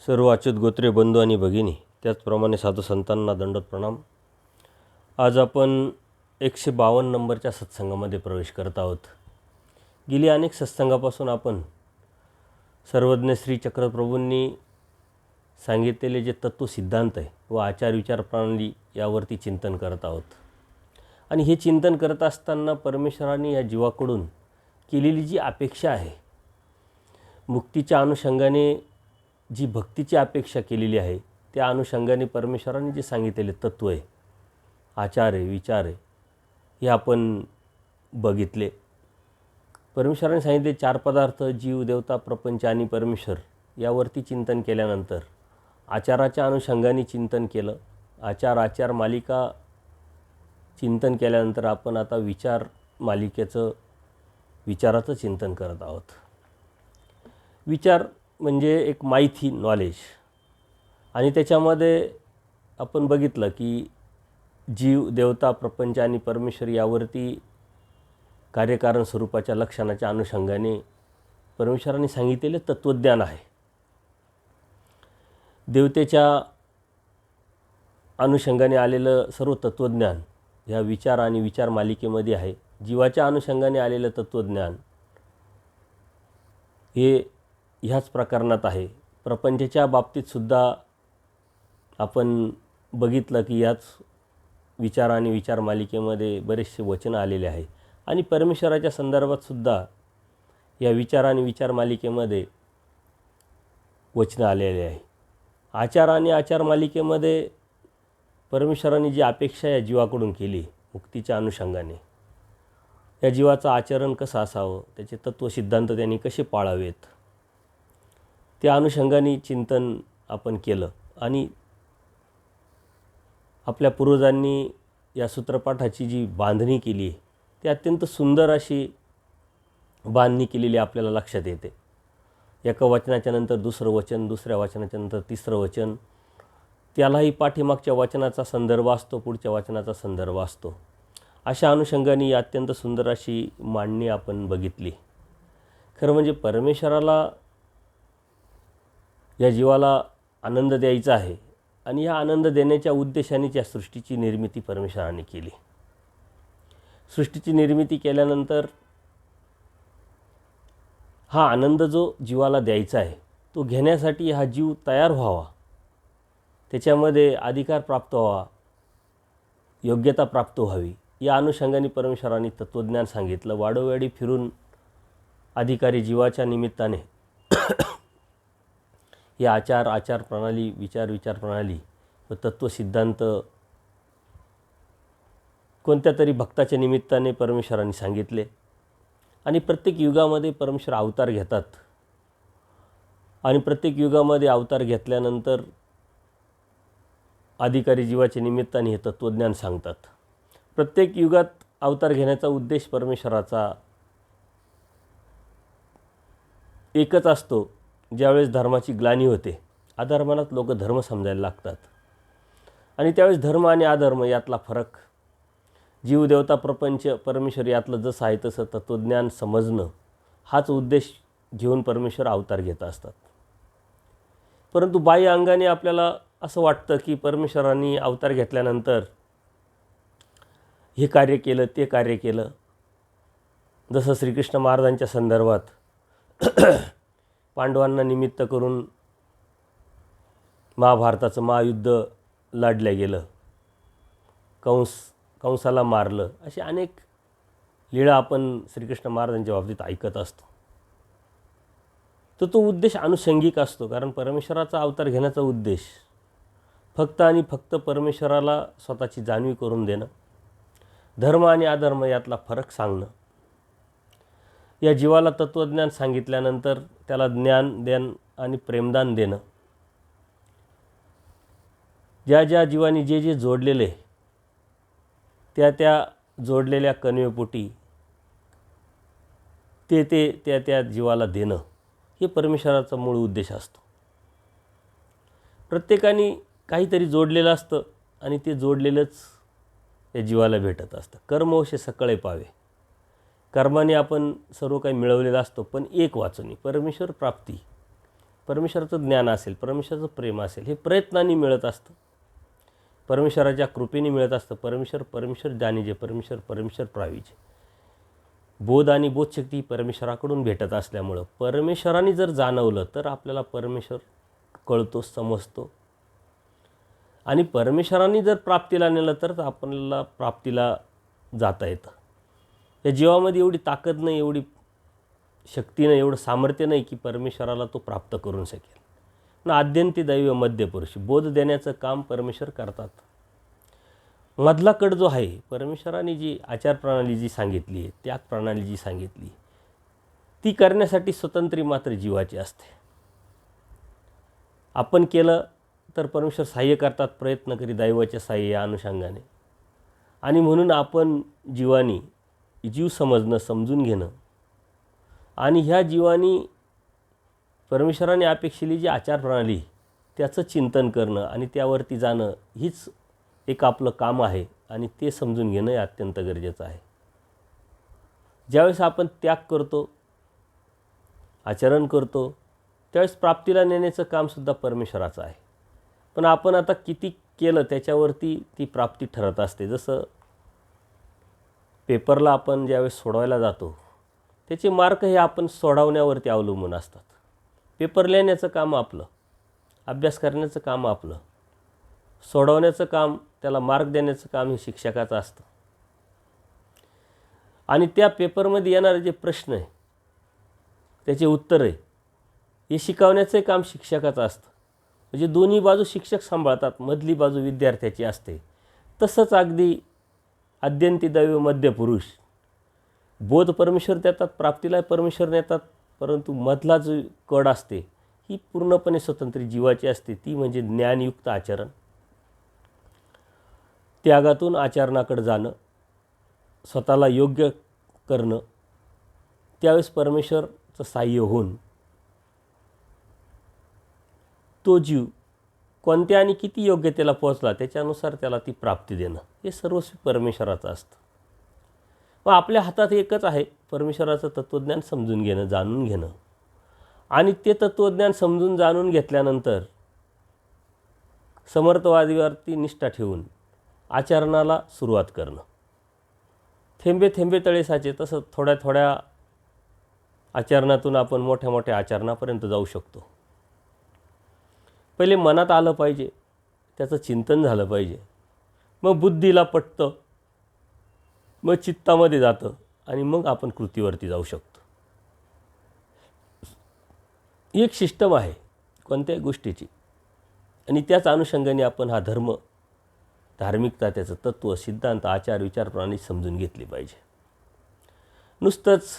सर्व अच्युत गोत्रे बंधू आणि भगिनी, त्याचप्रमाणे साधू संतांना दंडवत प्रणाम. आज आपण 152 नंबरच्या सत्संगामध्ये प्रवेश करत आहोत. गेली अनेक सत्संगापासून आपण सर्वज्ञ श्री चक्रप्रभूंनी सांगितलेले जे तत्व सिद्धांत आहे व आचार विचार प्रणाली यावरती चिंतन करत आहोत. आणि हे चिंतन करत असताना परमेश्वराने या जीवाकडून केलेली जी अपेक्षा आहे, मुक्तीच्या अनुषंगाने जी भक्तीची अपेक्षा केलेली आहे, त्या अनुषंगाने परमेश्वराने जे सांगितलेले तत्व आहे, आचार आहे, विचार आहे, हे आपण बघितले. परमेश्वराने सांगितले 4 पदार्थ जीव, देवता, प्रपंच आणि परमेश्वर यावरती चिंतन केल्यानंतर आचाराच्या अनुषंगाने चिंतन केलं. आचार मालिका चिंतन केल्यानंतर आपण आता विचाराचं चिंतन करत आहोत. विचार म्हणजे एक माहिती, नॉलेज. आणि त्याच्यामध्ये आपण बघितलं की जीव, देवता, प्रपंच आणि परमेश्वर यावरती कार्यकारण स्वरूपाच्या लक्षणाच्या अनुषंगाने परमेश्वराने सांगितलेले तत्त्वज्ञान आहे. देवतेच्या अनुषंगाने आलेलं सर्व तत्त्वज्ञान ह्या विचार आणि विचार मालिकेमध्ये आहे. जीवाच्या अनुषंगाने आलेलं तत्त्वज्ञान हे ह्याच प्रकरणात आहे. प्रपंचाच्या बाबतीतसुद्धा आपण बघितलं की याच विचार आणि विचार मालिकेमध्ये बरेचसे वचन आलेले आहे. आणि परमेश्वराच्या संदर्भातसुद्धा या विचार आणि विचार मालिकेमध्ये वचनं आलेले आहे. आचार आणि आचार मालिकेमध्ये परमेश्वराने जी अपेक्षा या जीवाकडून केली मुक्तीच्या अनुषंगाने, या जीवाचं आचरण कसं असावं, त्याचे तत्त्वसिद्धांत त्यांनी कसे पाळावेत, त्या अनुषंगाने चिंतन आपण केलं. आणि आपल्या पूर्वजांनी या सूत्रपाठाची जी बांधणी केली आहे, ती अत्यंत सुंदर अशी बांधणी केलेली आपल्याला लक्षात येते. एका वचनाच्या नंतर दुसरं वचन, दुसऱ्या वचनाच्या नंतर तिसरं वचन, त्यालाही पाठीमागच्या वचनाचा संदर्भ असतो, पुढच्या वचनाचा संदर्भ असतो. अशा अनुषंगाने अत्यंत सुंदर अशी मांडणी आपण बघितली. खरं म्हणजे परमेश्वराला या जीवाला आनंद द्यायचा आहे आणि या आनंद देण्याच्या उद्देशानेच या सृष्टीची निर्मिती परमेश्वराने केली. सृष्टीची निर्मिती केल्यानंतर हा आनंद जो जीवाला द्यायचा आहे तो घेण्यासाठी हा जीव तयार व्हावा, त्याच्यामध्ये अधिकार प्राप्त व्हावा, योग्यता प्राप्त व्हावी, या अनुषंगाने परमेश्वराने तत्त्वज्ञान सांगितलं. वाडोवेळी फिरून अधिकारी जीवाच्या निमित्ताने हे आचार प्रणाली, विचार प्रणाली व तत्त्वसिद्धांत कोणत्या तरी भक्ताच्या निमित्ताने परमेश्वराने सांगितले. आणि प्रत्येक युगामध्ये परमेश्वर अवतार घेतात आणि प्रत्येक युगामध्ये अवतार घेतल्यानंतर अधिकारी जीवाच्या निमित्ताने हे तत्त्वज्ञान सांगतात. प्रत्येक युगात अवतार घेण्याचा उद्देश परमेश्वराचा एकच असतो. ज्यावेळेस धर्माची ग्लानी होते, अधर्मात लोक धर्म समजायला लागतात आणि त्यावेळेस धर्म आणि अधर्म यातला फरक, जीव, देवता, प्रपंच, परमेश्वर यातलं जसं आहे तसं तत्त्वज्ञान समजणं, हाच उद्देश घेऊन परमेश्वर अवतार घेत असतात. परंतु बाह्य अंगाने आपल्याला असं वाटतं की परमेश्वरांनी अवतार घेतल्यानंतर हे कार्य केलं, ते कार्य केलं. जसं श्रीकृष्ण महाराजांच्या संदर्भात पांडवांना निमित्त करून महाभारताचं महायुद्ध लढलं गेलं, कंसाला मारलं, असे अनेक लीळा आपण श्रीकृष्ण महाराजांच्या बाबतीत ऐकत असतो. तर तो उद्देश अनुषंगिक असतो, कारण परमेश्वराचा अवतार घेण्याचा उद्देश फक्त आणि फक्त परमेश्वराला स्वतःची जाणीव करून देणं, धर्म आणि अधर्म यातला फरक सांगणं, या जीवाला तत्त्वज्ञान सांगितल्यानंतर त्याला ज्ञान आणि प्रेमदान देणं, ज्या जीवाने जे जोडलेले त्या जोडलेल्या कणवेपोटी त्या जीवाला देणं, हे परमेश्वराचा मूळ उद्देश असतो. प्रत्येकाने काहीतरी जोडलेलं असतं आणि ते जोडलेलंच या जीवाला भेटत असतं. कर्मवशे सकळे पावे, कर्माने आपण सर्व काही मिळवलेलं असतो, पण एक वाचून परमेश्वर प्राप्ती परमेश्वराचं ज्ञान असेल, परमेश्वराचं प्रेम असेल, हे प्रयत्नांनी मिळत असतं, परमेश्वराच्या कृपेने मिळत असतं. परमेश्वर जाणीजे, परमेश्वर प्रावीजे. बोध आणि बोधशक्ती ही परमेश्वराकडून भेटत असल्यामुळं परमेश्वराने जर जाणवलं तर आपल्याला परमेश्वर कळतो, समजतो. आणि परमेश्वराने जर प्राप्तीला नेलं तर आपल्याला प्राप्तीला जाता येतं. या जीवामध्ये एवढी ताकद नाही, एवढी शक्ती नाही, एवढं सामर्थ्य नाही की परमेश्वराला तो प्राप्त करून शकेल. पण आद्यंती दैव मध्यपुरुष, बोध देण्याचं काम परमेश्वर करतात. मधला कड जो आहे, परमेश्वराने जी आचारप्रणाली जी सांगितली आहे, त्याग प्रणाली जी सांगितली, ती करण्यासाठी स्वतंत्री मात्र जीवाची असते. आपण केलं तर परमेश्वर सहाय्य करतात, प्रयत्न करी दैवाच्या सहाय्य या अनुषंगाने. आणि म्हणून आपण जीवानी जीव समजणं, समजून घेणं आणि ह्या जीवानी परमेश्वराने अपेक्षिली जी आचारप्रणाली त्याचं चिंतन करणं आणि त्यावरती जाणं हीच एक आपलं काम आहे. आणि ते समजून घेणं हे अत्यंत गरजेचं आहे. ज्यावेळेस आपण त्याग करतो, आचरण करतो, त्यावेळेस प्राप्तीला नेण्याचं कामसुद्धा परमेश्वराचं आहे. पण आपण आता किती केलं त्याच्यावरती ती प्राप्ती ठरत असते. जसं पेपरला आपण ज्यावेळेस सोडवायला जातो त्याचे मार्क हे आपण सोडवण्यावरती अवलंबून असतात. पेपर लिहिण्याचं काम आपलं, अभ्यास करण्याचं काम आपलं, सोडवण्याचं काम, त्याला मार्क देण्याचं काम हे शिक्षकाचं असतं. आणि त्या पेपरमध्ये येणारे जे प्रश्न आहे त्याचे उत्तर आहे हे शिकवण्याचं काम शिक्षकाचं असतं. म्हणजे दोन्ही बाजू शिक्षक सांभाळतात, मधली बाजू विद्यार्थ्याची असते. तसंच अगदी आद्यंती दैव मध्यपुरुष, बोध परमेश्वर देतात, प्राप्तीला परमेश्वर नेतात, परंतु मधला जो कड असते ही पूर्णपणे स्वतंत्र जीवाची असते. ती म्हणजे ज्ञानयुक्त आचरण, त्यागातून आचरणाकडे जाणं, स्वतःला योग्य करणं. त्यावेळेस परमेश्वरचं साह्य होऊन तो जीव कोणत्या आणि किती योग्यतेला पोहोचला त्याच्यानुसार त्याला ती प्राप्ती देणं हे सर्वस्वी परमेश्वराचं असतं. मग आपल्या हातात एकच आहे, परमेश्वराचं तत्त्वज्ञान समजून घेणं, जाणून घेणं. आणि ते तत्त्वज्ञान समजून जाणून घेतल्यानंतर समर्थवादीवरती निष्ठा ठेवून आचरणाला सुरुवात करणं. थेंबे थेंबे तळे साचे, तसं थोड्या थोड्या आचरणातून आपण मोठ्या मोठ्या आचरणापर्यंत जाऊ शकतो. पहिले मनात आलं पाहिजे, त्याचं चिंतन झालं पाहिजे, मग बुद्धीला पटतं, मग चित्तामध्ये जातं आणि मग आपण कृतीवरती जाऊ शकतो. ही एक सिस्टम आहे कोणत्याही गोष्टीची. आणि त्याच अनुषंगाने आपण हा धर्म, धार्मिकता, त्याचं तत्त्व, सिद्धांत, आचार, विचारप्रणाली समजून घेतली पाहिजे. नुसतंच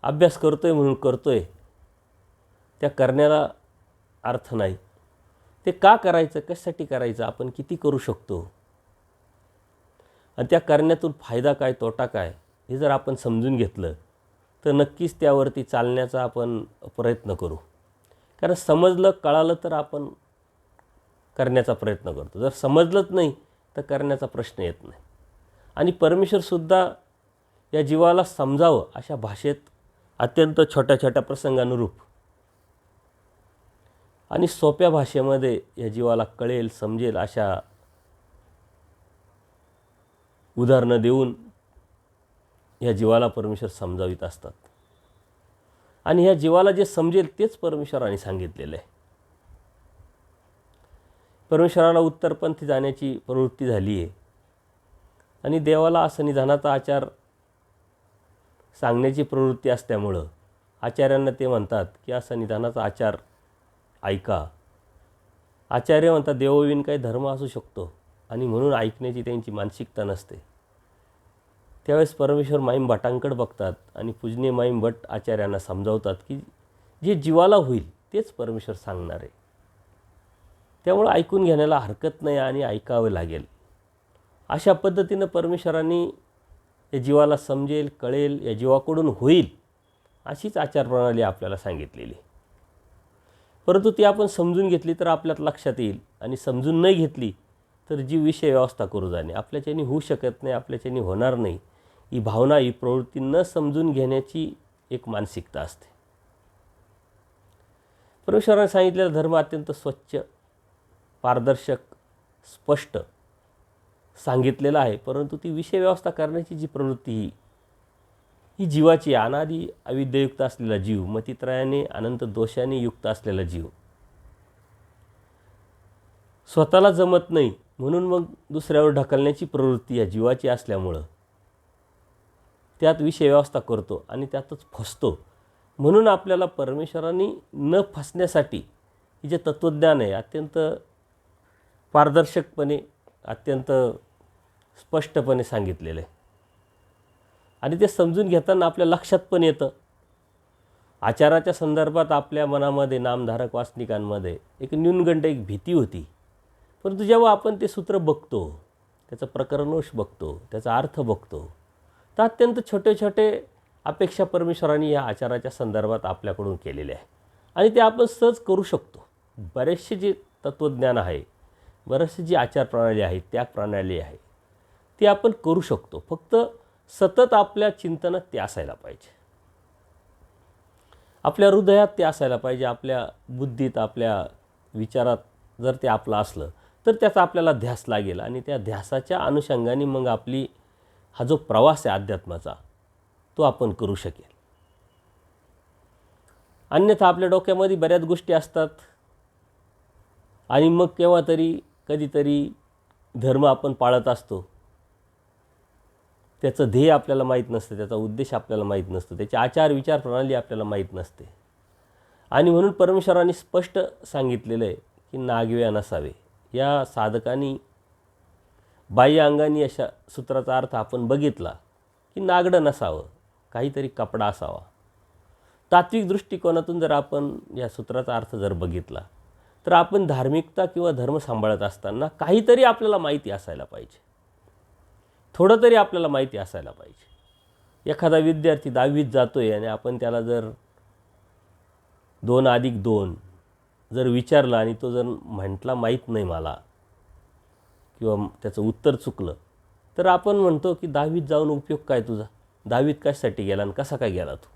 अभ्यास करतोय म्हणून करतोय, त्या करण्याला अर्थ नाही. ते का करायचं, कशासाठी करायचं, आपण किती करू शकतो आणि त्या करण्यातून फायदा काय, तोटा काय, हे जर आपण समजून घेतलं तर नक्कीच त्यावरती चालण्याचा आपण प्रयत्न करू. कारण समजलं, कळालं तर आपण करण्याचा प्रयत्न करतो. जर समजलंच नाही तर करण्याचा प्रश्न येत नाही. आणि परमेश्वरसुद्धा या जीवाला समजावं अशा भाषेत अत्यंत छोट्या छोट्या प्रसंगानुरूप आणि सोप्या भाषेमध्ये या जीवाला कळेल, समजेल अशा उदाहरणं देऊन ह्या जीवाला परमेश्वर समजावित असतात. आणि ह्या जीवाला जे समजेल तेच परमेश्वराने सांगितलेलं आहे. परमेश्वराला उत्तरपंथी जाण्याची प्रवृत्ती झाली आहे आणि देवाला सन्निधानाचा आचार सांगण्याची प्रवृत्ती असल्यामुळं आचार्यांना ते म्हणतात की हा सन्निधानाचा आचार ऐका. आचार्य म्हणतात देवोविन काही धर्म असू शकतो आणि म्हणून ऐकण्याची त्यांची मानसिकता नसते. त्यावेळेस परमेश्वर माईम भटांकडे बघतात आणि पूजनीय माईम भट आचार्यांना समजावतात की जे जीवाला होईल तेच परमेश्वर सांगणार आहे. त्यामुळं ऐकून घेण्याला हरकत नाही आणि ऐकावं लागेल. अशा पद्धतीनं परमेश्वरांनी या जीवाला समजेल, कळेल, या जीवाकडून होईल अशीच आचारप्रणाली आपल्याला सांगितलेली. परंतु ती आपण समजून घेतली तर आपल्यात लक्षात येईल आणि समजून नाही घेतली तर जी विषय व्यवस्था करू जाणे आपल्याच्यानी होऊ शकत नाही, आपल्याच्यानी होणार नाही. ही भावना, ही प्रवृत्ती न समजून घेण्याची एक मानसिकता असते. परमेश्वराने सांगितलेला धर्म अत्यंत स्वच्छ, पारदर्शक, स्पष्ट सांगितलेला आहे, परंतु ती विषय व्यवस्था करण्याची जी प्रवृत्ती ही जीवाची अनादी अविद्यायुक्त असलेला जीव, मतित्रयाने अनंत दोषाने युक्त असलेला जीव, स्वतःला जमत नाही म्हणून मग दुसऱ्यावर ढकलण्याची प्रवृत्ती या जीवाची असल्यामुळं त्यात विषय व्यवस्था करतो आणि त्यातच फसतो. म्हणून आपल्याला परमेश्वरांनी न फसण्यासाठी हे जे तत्त्वज्ञान आहे अत्यंत पारदर्शकपणे, अत्यंत स्पष्टपणे सांगितलेलं आहे. आणि ते समजून घेताना आपल्या लक्षात पण येतं. आचाराच्या संदर्भात आपल्या मनामध्ये, नामधारक वासनिकांमध्ये एक न्यूनगंड, एक भीती होती. परंतु जेव्हा आपण ते सूत्र बघतो, त्याचं प्रकरणोष बघतो, त्याचा अर्थ बघतो, तर अत्यंत छोटे छोटे अपेक्षा परमेश्वरांनी या आचाराच्या संदर्भात आपल्याकडून केलेले आहे आणि ते आपण सहज करू शकतो. बरेचसे जे तत्त्वज्ञान आहे, बरेचसे जी आचारप्रणाली आहे, त्या प्रणाली आहे, ती आपण करू शकतो. फक्त सतत आपल्या चिंतनात ते असायला पाहिजे, आपल्या हृदयात ते असायला पाहिजे, आपल्या बुद्धीत, आपल्या विचारात जर ते आपलं असलं तर त्याचा आपल्याला ध्यास लागेल आणि त्या ध्यासाच्या अनुषंगाने मग आपली हा जो प्रवास आहे अध्यात्माचा तो आपण करू शकेल. अन्यथा आपल्या डोक्यामध्ये बऱ्याच गोष्टी असतात आणि मग केव्हा तरी कधीतरी धर्म आपण पाळत असतो, त्याचं ध्येय आपल्याला माहीत नसतं, त्याचा उद्देश आपल्याला माहीत नसतो, त्याची आचार विचार प्रणाली आपल्याला माहीत नसते. आणि म्हणून परमेश्वरांनी स्पष्ट सांगितलेलं आहे की नागवे नसावे. या साधकांनी बाह्य अंगाने अशा सूत्राचा अर्थ आपण बघितला की नागडं नसावं, काहीतरी कपडा असावा. तात्विक दृष्टिकोनातून जर आपण या सूत्राचा अर्थ जर बघितला तर आपण धार्मिकता किंवा धर्म सांभाळत असताना काहीतरी आपल्याला माहिती असायला पाहिजे, थोडं तरी आपल्याला माहिती असायला पाहिजे. एखादा विद्यार्थी 10वीत जातो आहे आणि आपण त्याला जर 2+2 जर विचारलं आणि तो जर म्हटला माहीत नाही मला किंवा त्याचं उत्तर चुकलं तर आपण म्हणतो की 10वीत जाऊन उपयोग काय तुझा, 10वीत कशासाठी गेला आणि कसा काय गेला तू.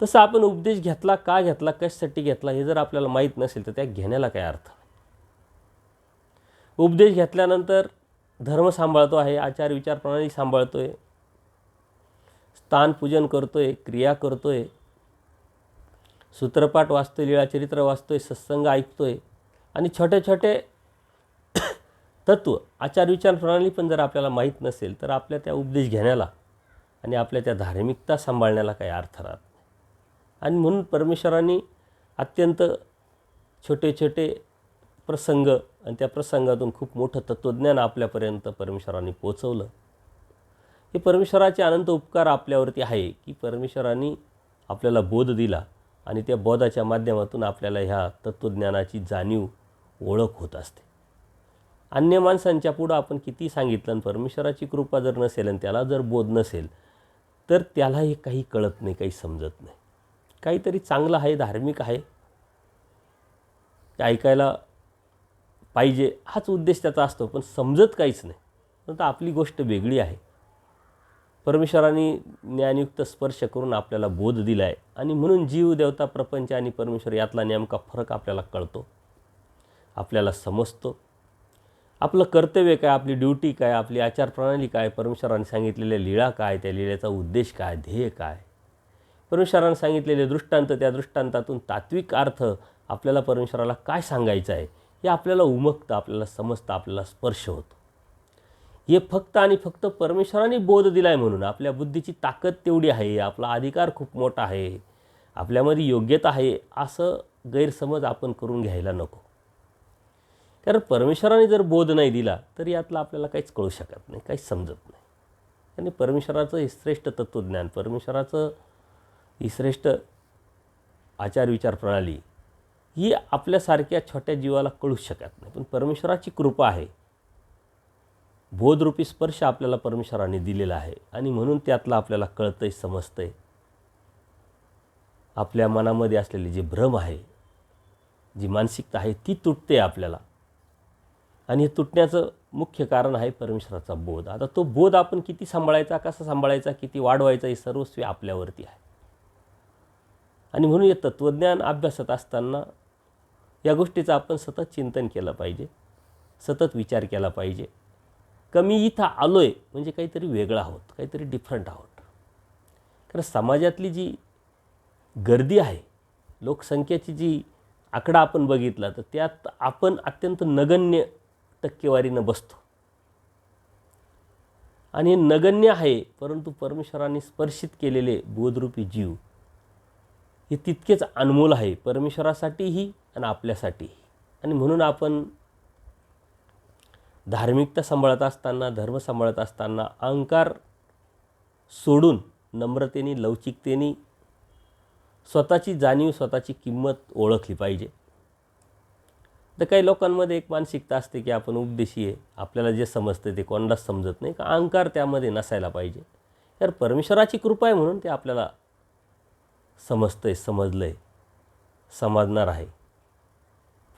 तसं आपण उपदेश घेतला, का घेतला, कशासाठी घेतला हे जर आपल्याला माहीत नसेल तर त्या घेण्याला काय अर्थ नाही. उपदेश घेतल्यानंतर धर्म सांभाळतो आहे, आचार विचार प्रणाली सांभाळतो आहे, स्थानपूजन करतो आहे, क्रिया करतो आहे, सूत्रपाठ वाचतो आहे, लीळाचरित्र वाचतो आहे, सत्संग ऐकतो आहे आणि छोटे छोटे तत्त्व आचार विचार प्रणाली पण जर आपल्याला माहीत नसेल तर आपल्या त्या उपदेश घेण्याला आणि आपल्या त्या धार्मिकता सांभाळण्याला काही अर्थ राहत नाही. आणि म्हणून परमेश्वरांनी अत्यंत छोटे छोटे प्रसंग आणि त्या प्रसंगातून खूप मोठं तत्त्वज्ञान आपल्यापर्यंत परमेश्वरांनी पोचवलं. हे परमेश्वराचे अनंत उपकार आपल्यावरती आहे की परमेश्वरांनी आपल्याला बोध दिला आणि त्या बोधाच्या माध्यमातून आपल्याला ह्या तत्त्वज्ञानाची जाणीव, ओळख होत असते. अन्य माणसांच्या पुढं आपण किती सांगितलं आणि परमेश्वराची कृपा जर नसेल आणि त्याला जर बोध नसेल तर त्यालाही काही कळत नाही, काही समजत नाही. काहीतरी चांगलं आहे, धार्मिक आहे, ते ऐकायला पाहिजे हाच उद्देश त्याचा असतो, पण समजत काहीच नाही. तर आपली गोष्ट वेगळी आहे. परमेश्वरांनी ज्ञानयुक्त स्पर्श करून आपल्याला बोध दिला आहे आणि म्हणून जीव, देवता, प्रपंच आणि परमेश्वर यातला नेमका फरक आपल्याला कळतो, आपल्याला समजतो. आपलं कर्तव्य काय, आपली ड्युटी काय, आपली आचारप्रणाली काय, परमेश्वरांनी सांगितलेल्या लीळा काय, त्या लीळेचा उद्देश काय, ध्येय काय, परमेश्वरांनी सांगितलेले दृष्टांत, त्या दृष्टांतातून तात्विक अर्थ आपल्याला परमेश्वराला काय सांगायचं आहे हे आपल्याला उमगतं, आपल्याला समजतं, आपल्याला स्पर्श होतो. हे फक्त आणि फक्त परमेश्वरांनी बोध दिला आहे म्हणून. आपल्या बुद्धीची ताकद तेवढी आहे, आपला अधिकार खूप मोठा आहे, आपल्यामध्ये योग्यता आहे असं गैरसमज आपण करून घ्यायला नको. कारण परमेश्वराने जर बोध नाही दिला तर यातलं आपल्याला काहीच कळू शकत नाही, काहीच समजत नाही. आणि परमेश्वराचं हे श्रेष्ठ तत्त्वज्ञान, परमेश्वराचं ही श्रेष्ठ आचार विचार प्रणाली ही आपल्यासारख्या छोट्या जीवाला कळूच शकत नाही. पण परमेश्वराची कृपा आहे, बोधरूपी स्पर्श आपल्याला परमेश्वराने दिलेला आहे आणि म्हणून त्यातलं आपल्याला कळतंय, समजतंय. आपल्या मनामध्ये असलेले जे भ्रम आहे, जी मानसिकता आहे ती तुटते आपल्याला आणि हे तुटण्याचं मुख्य कारण आहे परमेश्वराचा बोध. आता तो बोध आपण किती सांभाळायचा, कसा सांभाळायचा, किती वाढवायचा हे सर्वस्वी आपल्यावरती आहे. आणि म्हणून हे तत्त्वज्ञान अभ्यासत असताना या गोष्टीचं आपण सतत चिंतन केलं पाहिजे, सतत विचार केला पाहिजे. कमी इथं आलो आहे म्हणजे काहीतरी वेगळं आहोत, काहीतरी डिफरंट आहोत. कारण समाजातली जी गर्दी आहे, लोकसंख्येची जी आकडा आपण बघितला तर त्यात आपण अत्यंत नगण्य टक्केवारीनं बसतो. आणि हे नगण्य आहे, परंतु परमेश्वराने स्पर्शित केलेले बोधरूपी जीव हे तितकेच अनमोल आहे, परमेश्वरासाठीही आणि आपल्यासाठीही. आणि म्हणून आपण धार्मिकता सांभाळत असताना, धर्म सांभाळत असताना अहंकार सोडून नम्रतेने, लवचिकतेने स्वतःची जाणीव, स्वतःची किंमत ओळखली पाहिजे. तर काही लोकांमध्ये एक मानसिकता असते की आपण उपदेशी आहे, आपल्याला जे समजते ते कोणालाच समजत नाही, का अहंकार त्यामध्ये नसायला पाहिजे. तर परमेश्वराची कृपा आहे म्हणून ते आपल्याला समजतंय, समजलंय, समजणार आहे.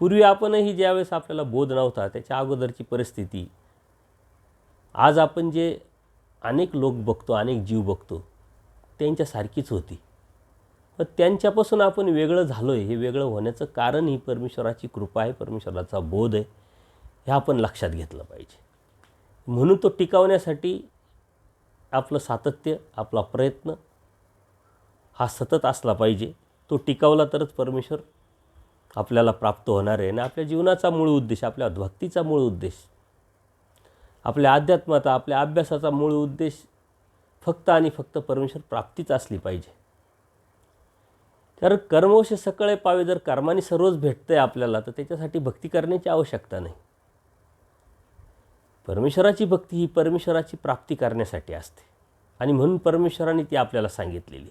पूर्वी आपणही ज्यावेळेस आपल्याला बोध नव्हता त्याच्या अगोदरची परिस्थिती, आज आपण जे अनेक लोक बघतो, अनेक जीव बघतो, त्यांच्यासारखीच होती. पण त्यांच्यापासून आपण वेगळं झालो आहे, हे वेगळं होण्याचं कारण ही परमेश्वराची कृपा आहे, परमेश्वराचा बोध आहे, हे आपण लक्षात घेतलं पाहिजे. म्हणून तो टिकवण्यासाठी आपलं सातत्य, आपला प्रयत्न हा सतत असला पाहिजे. तो टिकवला तरच परमेश्वर आपल्याला प्राप्त होणार आहे. आणि आपल्या जीवनाचा मूळ उद्देश, आपल्या भक्तीचा मूळ उद्देश, आपल्या अध्यात्माचा, आपल्या अभ्यासाचा मूळ उद्देश फक्त आणि फक्त परमेश्वर प्राप्तीच असली पाहिजे. कारण कर्मवश सकळे पावे, जर कर्माने सर्वच भेटतं आहे आपल्याला तर त्याच्यासाठी भक्ती करण्याची आवश्यकता नाही. परमेश्वराची भक्ती ही परमेश्वराची प्राप्ती करण्यासाठी असते आणि म्हणून परमेश्वराने ती आपल्याला सांगितलेली.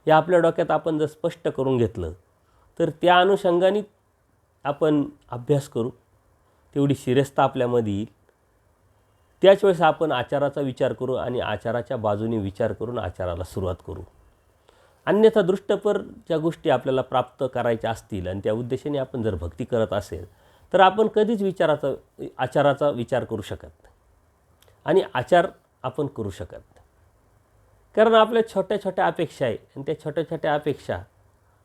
हे आपल्या डोक्यात आपण जर स्पष्ट करून घेतलं तर त्या अनुषंगाने आपण अभ्यास करू, तेवढी शिरस्ता आपल्यामध्ये येईल. त्याच वेळेस आपण आचाराचा विचार करू आणि आचाराच्या बाजूने विचार करून आचाराला सुरुवात करू. अन्यथा दृष्टपर ज्या गोष्टी आपल्याला प्राप्त करायच्या असतील आणि त्या उद्देशाने आपण जर भक्ती करत असेल तर आपण कधीच आचाराचा विचार करू शकत नाही आणि आचार आपण करू शकत नाही. कारण आपल्या छोट्या छोट्या अपेक्षा आहे आणि त्या छोट्या छोट्या अपेक्षा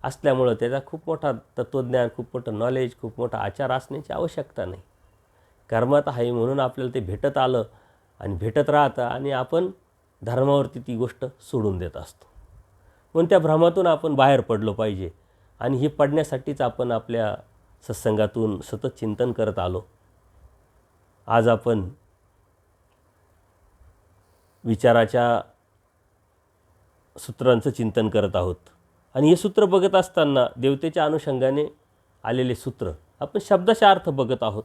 असल्यामुळं त्याचा खूप मोठा तत्त्वज्ञान, खूप मोठं नॉलेज, खूप मोठा आचार असण्याची आवश्यकता नाही. कर्मात आहे म्हणून आपल्याला ते भेटत आलं आणि भेटत राहतं आणि आपण धर्मावरती ती गोष्ट सोडून देत असतो. म्हणून त्या भ्रमातून आपण बाहेर पडलो पाहिजे आणि हे पडण्यासाठीच आपण आपल्या सत्संगातून सतत चिंतन करत आलो. आज आपण विचाराच्या सूत्रांचं चिंतन करत आहोत आणि हे सूत्र बघत असताना देवतेच्या अनुषंगाने आलेले सूत्र आपण शब्दाचा अर्थ बघत आहोत.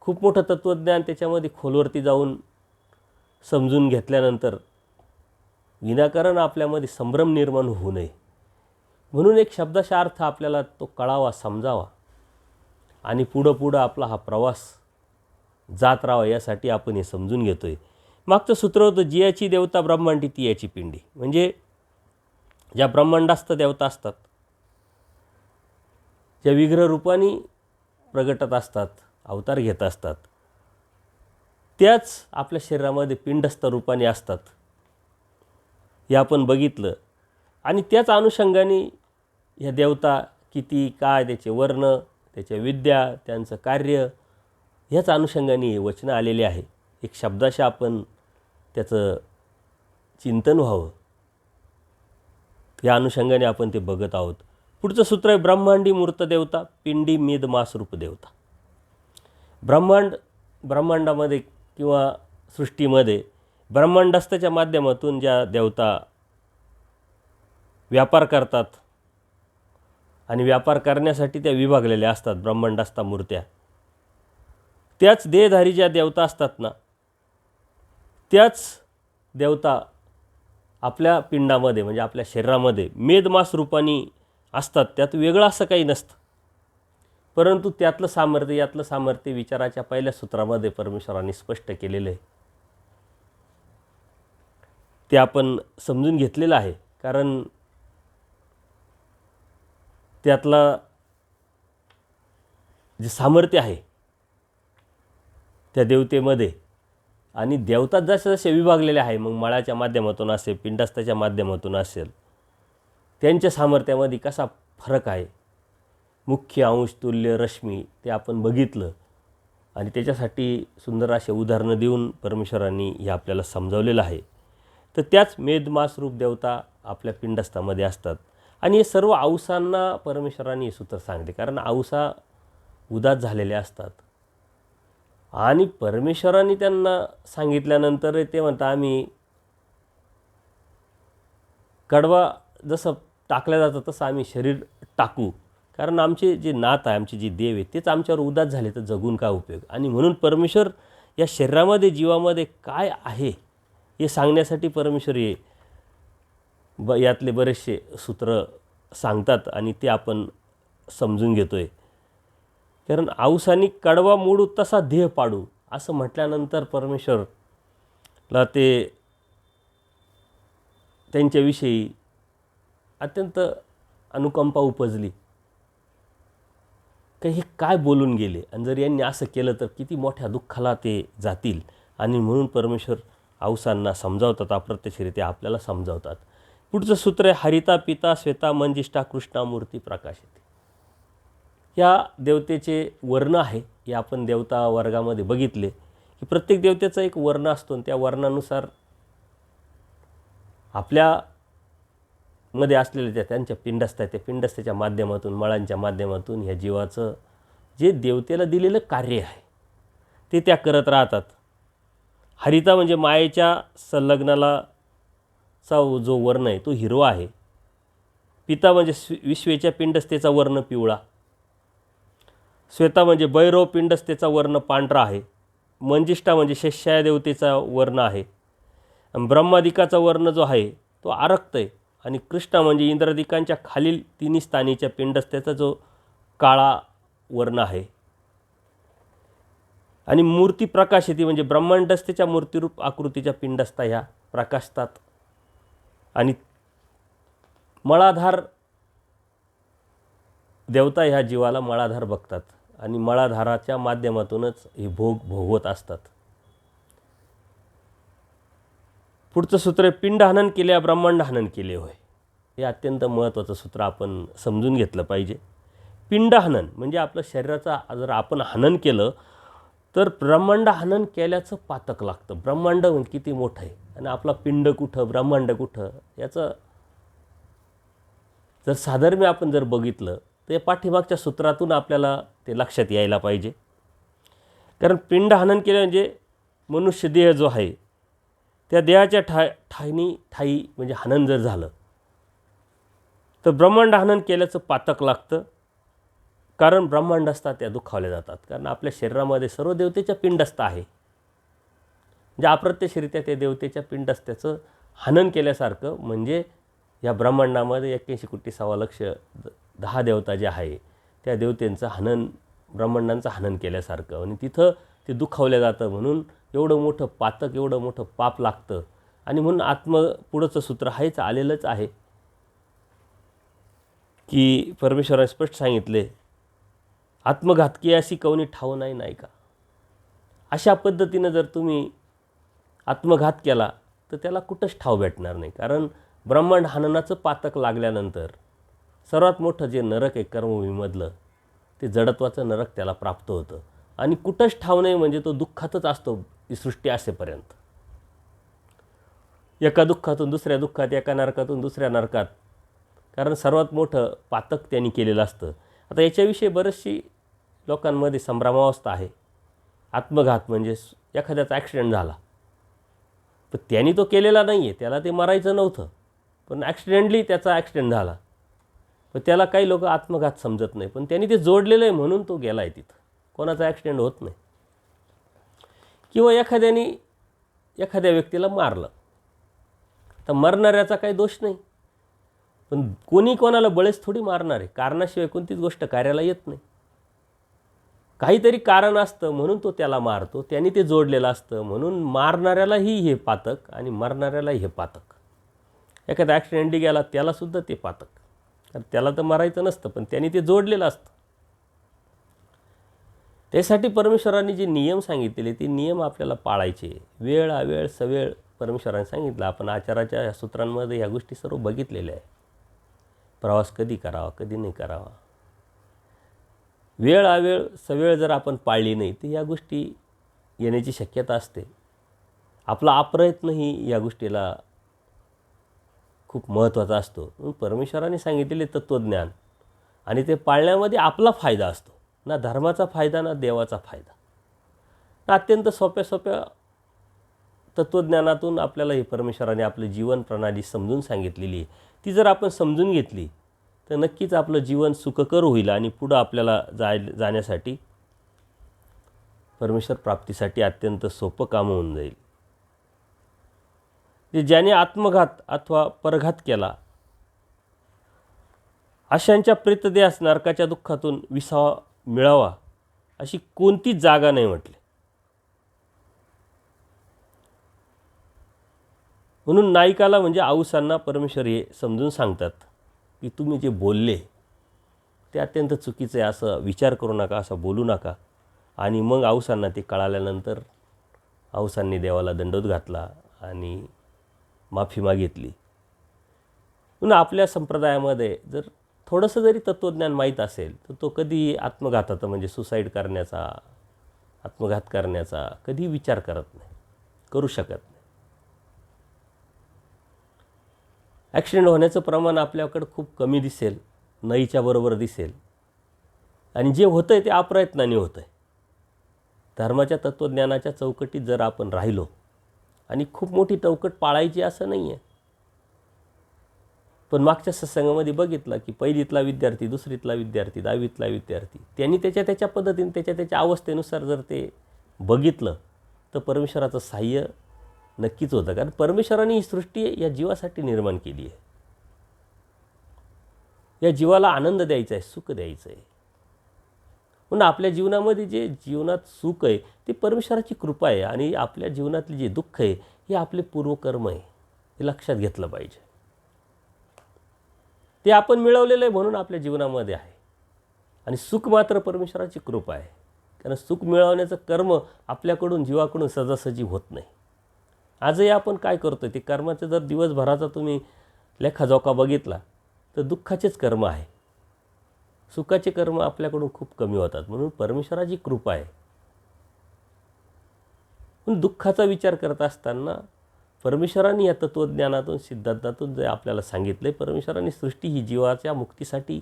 खूप मोठं तत्त्वज्ञान त्याच्यामध्ये खोलवरती जाऊन समजून घेतल्यानंतर विनाकारण आपल्यामध्ये संभ्रम निर्माण होऊ नये म्हणून एक शब्दाचा अर्थ आपल्याला तो कळावा, समजावा आणि पुढं आपला हा प्रवास जात राहावा यासाठी आपण हे समजून घेतो आहे. मागचं सूत्र होतं, जियाची देवता ब्रह्मांडी ती याची पिंडी. म्हणजे ज्या ब्रह्मांडास्थ देवता असतात, ज्या विग्रह रूपाने प्रगटत असतात, अवतार घेत असतात, त्याच आपल्या शरीरामध्ये पिंडस्थ रूपाने असतात हे आपण बघितलं. आणि त्याच अनुषंगाने ह्या देवता किती, काय, त्याचे वर्ण, त्याच्या विद्या, त्यांचं कार्य, ह्याच अनुषंगाने वचनं आलेले आहे. एक शब्दाशा आपण त्याचं चिंतन व्हावं या अनुषंगाने आपण ते बघत आहोत. पुढचं सूत्र आहे, ब्रह्मांडी मूर्त देवता पिंडी मेद मासरूप देवता. ब्रह्मांडामध्ये किंवा सृष्टीमध्ये ब्रह्मांडस्थाच्या माध्यमातून ज्या देवता व्यापार करतात आणि व्यापार करण्यासाठी त्या विभागलेल्या असतात ब्रह्मांडस्था मूर्त्या, त्याच देहधारी ज्या देवता असतात ना, त्याच देवता आपल्या पिंडामध्ये म्हणजे आपल्या शरीरामध्ये मेदमास रूपाने असतात. त्यात वेगळं असं काही नसतं, परंतु त्यातलं सामर्थ्य, यातलं सामर्थ्य विचाराच्या पहिल्या सूत्रामध्ये परमेश्वराने स्पष्ट केलेलं आहे. ते आपण समजून घेतलेलं आहे. कारण त्यातला जे सामर्थ्य आहे त्या देवतेमध्ये आणि देवता जसे जसे विभागलेले आहे, मग मळाच्या माध्यमातून असेल, पिंडस्थाच्या माध्यमातून असेल, त्यांच्या सामर्थ्यामध्ये कसा फरक आहे, मुख्य अंश तुल्य रश्मी, ते आपण बघितलं आणि त्याच्यासाठी सुंदर असे उदाहरणं देऊन परमेश्वरांनी हे आपल्याला समजावलेलं आहे. तर त्याच मेदमास रूप देवता आपल्या पिंडस्थामध्ये असतात आणि हे सर्व औसांना परमेश्वरांनी हे सूत्र सांगते, कारण औसा उदात झालेल्या असतात आणि परमेश्वरांनी त्यांना सांगितल्यानंतर ते म्हणतात आम्ही कडवा जसं टाकल्या जातं तसं आम्ही शरीर टाकू, कारण आमचे जे नात आहे, आमचे जे देव आहे तेच आमच्यावर उदात झाले तर जगून काय उपयोग. आणि म्हणून परमेश्वर या शरीरामध्ये जीवामध्ये काय आहे हे सांगण्यासाठी परमेश्वर हे यातले बरेचसे सूत्र सांगतात आणि ते आपण समजून घेतो आहे. कारण औसानी कडवा मोडू तसा देह पाडू असं म्हटल्यानंतर परमेश्वरला ते त्यांच्याविषयी अत्यंत अनुकंपा उपजली की हे काय बोलून गेले आणि जर यांनी असं केलं तर किती मोठ्या दुःखाला ते जातील. आणि म्हणून परमेश्वर औसांना समजावतात, अप्रत्यक्षरित्या आपल्याला समजावतात. पुढचं सूत्र आहे हरिता पिता श्वेता मंजिष्ठा कृष्णा मूर्ती प्रकाशित. या देवतेचे वर्ण आहे, हे आपण देवता वर्गामध्ये बघितले की प्रत्येक देवतेचा एक वर्ण असतो आणि त्या वर्णानुसार आपल्यामध्ये असलेल्या त्यांच्या पिंडस्थ आहेत, त्या पिंडस्थाच्या माध्यमातून, मळांच्या माध्यमातून ह्या जीवाचं जे देवतेला दिलेलं कार्य आहे ते त्या करत राहतात. हरिता म्हणजे मायेच्या संलग्नाला जो वर्ण आहे तो हिरवा आहे. पिता म्हणजे विश्वेच्या पिंडस्थेचा वर्ण पिवळा. श्वेता म्हणजे भैरव पिंडस्थेचा वर्ण पांढरा आहे. मंजिष्ठा म्हणजे शेषाय देवतेचा वर्ण आहे. ब्रह्मादिकाचा वर्ण जो आहे तो आरक्त आहे. आणि कृष्णा म्हणजे इंद्रादिकांच्या खालील तिन्ही स्थानीच्या पिंडस्थेचा जो काळा वर्ण आहे. आणि मूर्ती प्रकाशिती म्हणजे ब्रह्मांडस्थेच्या मूर्तिरूप आकृतीच्या पिंडस्था ह्या प्रकाशतात. आणि मळाधार देवता ह्या जीवाला मळाधार बघतात आणि मळाधाराच्या माध्यमातूनच हे भोग भोगवत असतात. पुढचं सूत्र आहे पिंड हनन केल्या ब्रह्मांड हनन केले होय. हे अत्यंत महत्त्वाचं सूत्र आपण समजून घेतलं पाहिजे. पिंड हनन म्हणजे आपलं शरीराचं जर आपण हनन केलं तर ब्रह्मांड हनन केल्याचं पातक लागतं. ब्रह्मांड म्हणजे किती मोठं आहे आणि आपला पिंड कुठं, ब्रह्मांड कुठं, याचं जर साधर्म्य आपण जर बघितलं तर या पाठीमागच्या सूत्रातून आपल्याला ते लक्षात यायला पाहिजे. कारण पिंड हनन केलं म्हणजे मनुष्य देह जो आहे त्या देहाच्या ठाई म्हणजे हनन जर झालं तर ब्रह्मांड हनन केल्याचं पातक लागतं. कारण ब्रह्मांड असतात त्या दुखावल्या जातात. कारण आपल्या शरीरामध्ये सर्व देवतेच्या पिंडस्थ आहे, म्हणजे अप्रत्यक्षरित्या त्या देवतेच्या पिंडस्थाचं हनन केल्यासारखं. म्हणजे या ब्रह्मांडामध्ये 81 कोटी सव्वा लक्ष 10 देवता जे आहे त्या देवतेंचं हनन, ब्रह्मांडांचं हनन केल्यासारखं आणि तिथं ते दुखावलं जातं. म्हणून एवढं मोठं पातक, एवढं मोठं पाप लागतं. आणि म्हणून पुढचं सूत्र हेच आलेलंच आहे की परमेश्वराने स्पष्ट सांगितले आत्मघातकी अशी कवनी ठाव नाही का. अशा पद्धतीनं जर तुम्ही आत्मघात केला तर त्याला कुठंच ठाव भेटणार नाही. कारण ब्रह्मांड हननाचं पातक लागल्यानंतर सर्वात मोठं जे नरक आहे कर्मभूमीमधलं ते जडत्वाचं नरक त्याला प्राप्त होतं आणि कुठंच ठाव नाही. म्हणजे तो दुःखातच असतो ही सृष्टी असेपर्यंत. एका दुःखातून दुसऱ्या दुःखात, एका नरकातून दुसऱ्या नरकात, कारण सर्वात मोठं पातक त्यांनी केलेलं असतं. आता याच्याविषयी बरेचशी लोकांमध्ये संभ्रमावस्था आहे. आत्मघात म्हणजे एखाद्याचा ॲक्सिडेंट झाला पण त्यांनी तो केलेला नाही आहे, त्याला ते मरायचं नव्हतं, पण ॲक्सिडेंटली त्याचा ॲक्सिडेंट झाला. पण त्याला काही लोक आत्मघात समजत नाही, पण त्यांनी ते जोडलेलं आहे म्हणून तो गेला आहे तिथं. कोणाचा ॲक्सिडेंट होत नाही. किंवा एखाद्याने एखाद्या व्यक्तीला मारलं तर मरणाऱ्याचा काही दोष नाही, पण कोणी कोणाला बळेच थोडी मारणार आहे. कारणाशिवाय कोणतीच गोष्ट कार्याला येत नाही. काहीतरी कारण असतं म्हणून तो त्याला मारतो, त्यांनी ते जोडलेलं असतं. म्हणून मारणाऱ्यालाही हे पातक आणि मरणाऱ्यालाही हे पातक. एखादा ॲक्सिडेंटली गेला त्यालासुद्धा ते पातक, कारण त्याला तर मारायचं नसतं पण त्यांनी ते जोडलेलं असतं. त्यासाठी परमेश्वरांनी जे नियम सांगितलेले ते नियम आपल्याला पाळायचे. वेळ अवेळ सवेळ परमेश्वरांनी सांगितलं. आपण आचाराच्या या सूत्रांमध्ये ह्या गोष्टी सर्व बघितलेल्या आहे. प्रवास कधी करावा, कधी नाही करावा. वेळ अवेळ सवेळ जर आपण पाळली नाही तर या गोष्टी येण्याची शक्यता असते. आपला अप्रयत्नही या गोष्टीला खूप महत्त्वाचा असतो. म्हणून परमेश्वराने सांगितलेले तत्त्वज्ञान आणि ते पाळण्यामध्ये आपला फायदा असतो, ना धर्माचा फायदा ना देवाचा फायदा. अत्यंत सोप्या सोप्या तत्त्वज्ञानातून आपल्याला हे परमेश्वराने आपली जीवन प्रणाली समजून सांगितलेली आहे. ती जर आपण समजून घेतली तर नक्कीच आपलं जीवन सुखकर होईल आणि पुढं आपल्याला जाण्यासाठी परमेश्वर प्राप्तीसाठी अत्यंत सोपं काम होऊन जाईल. ज्याने आत्मघात अथवा परघात केला अशांच्या प्रेतदेहास नरकाच्या दुःखातून विसावा मिळावा अशी कोणतीच जागा नाही म्हटले. म्हणून नायिकाला म्हणजे आऊसांना परमेश्वर हे समजून सांगतात की तुम्ही जे बोलले ते अत्यंत चुकीचं आहे, असं विचार करू नका, असं बोलू नका. आणि मग आऊसांना ते कळाल्यानंतर आऊसांनी देवाला दंडोत घातला आणि माफी मागितली. म्हणून आपल्या संप्रदायामध्ये जर थोडंसं जरी तत्त्वज्ञान माहीत असेल तर तो कधी आत्मघाताचा म्हणजे सुसाईड करण्याचा, आत्मघात करण्याचा कधी विचार करत नाही, करू शकत नाही. ॲक्सिडेंट होण्याचं प्रमाण आपल्याकडं खूप कमी दिसेल, नाहीच्या बरोबर दिसेल. आणि जे होतं आहे ते अप्रयत्नाने होतं आहे. धर्माच्या तत्त्वज्ञानाच्या चौकटीत जर आपण राहिलो, आणि खूप मोठी चौकट पाळायची असं नाही आहे, पण मागच्या सत्संगामध्ये बघितलं की पहिलीतला विद्यार्थी, दुसरीतला विद्यार्थी, 10वीतला विद्यार्थी, त्यांनी त्याच्या पद्धतीने त्याच्या अवस्थेनुसार जर ते बघितलं तर परमेश्वराचं साह्य नक्कीच होतं. कारण परमेश्वराने ही सृष्टी या जीवासाठी निर्माण केली आहे. या जीवाला आनंद द्यायचा आहे, सुख द्यायचं आहे. म्हणून आपल्या जीवनामध्ये जे जीवनात सुख आहे ते परमेश्वराची कृपा आहे आणि आपल्या जीवनातले जे दुःख आहे हे आपले पूर्वकर्म आहे, हे लक्षात घेतलं पाहिजे. ते आपण मिळवलेलं आहे म्हणून आपल्या जीवनामध्ये आहे. आणि सुख मात्र परमेश्वराची कृपा आहे. कारण सुख मिळवण्याचं कर्म आपल्याकडून जीवाकडून सहजासहजी होत नाही. आजही आपण काय करतो ते कर्माचं जर दिवसभराचा तुम्ही लेखाजोखा बघितला तर दुःखाचेच कर्म आहे. सुखाचे कर्म आपल्याकडून खूप कमी होतात. म्हणून परमेश्वराची कृपा आहे. पण दुःखाचा विचार करत असताना परमेश्वराने या तत्त्वज्ञानातून, सिद्धांतातून जे आपल्याला सांगितले, परमेश्वराने सृष्टी ही जीवाच्या मुक्तीसाठी,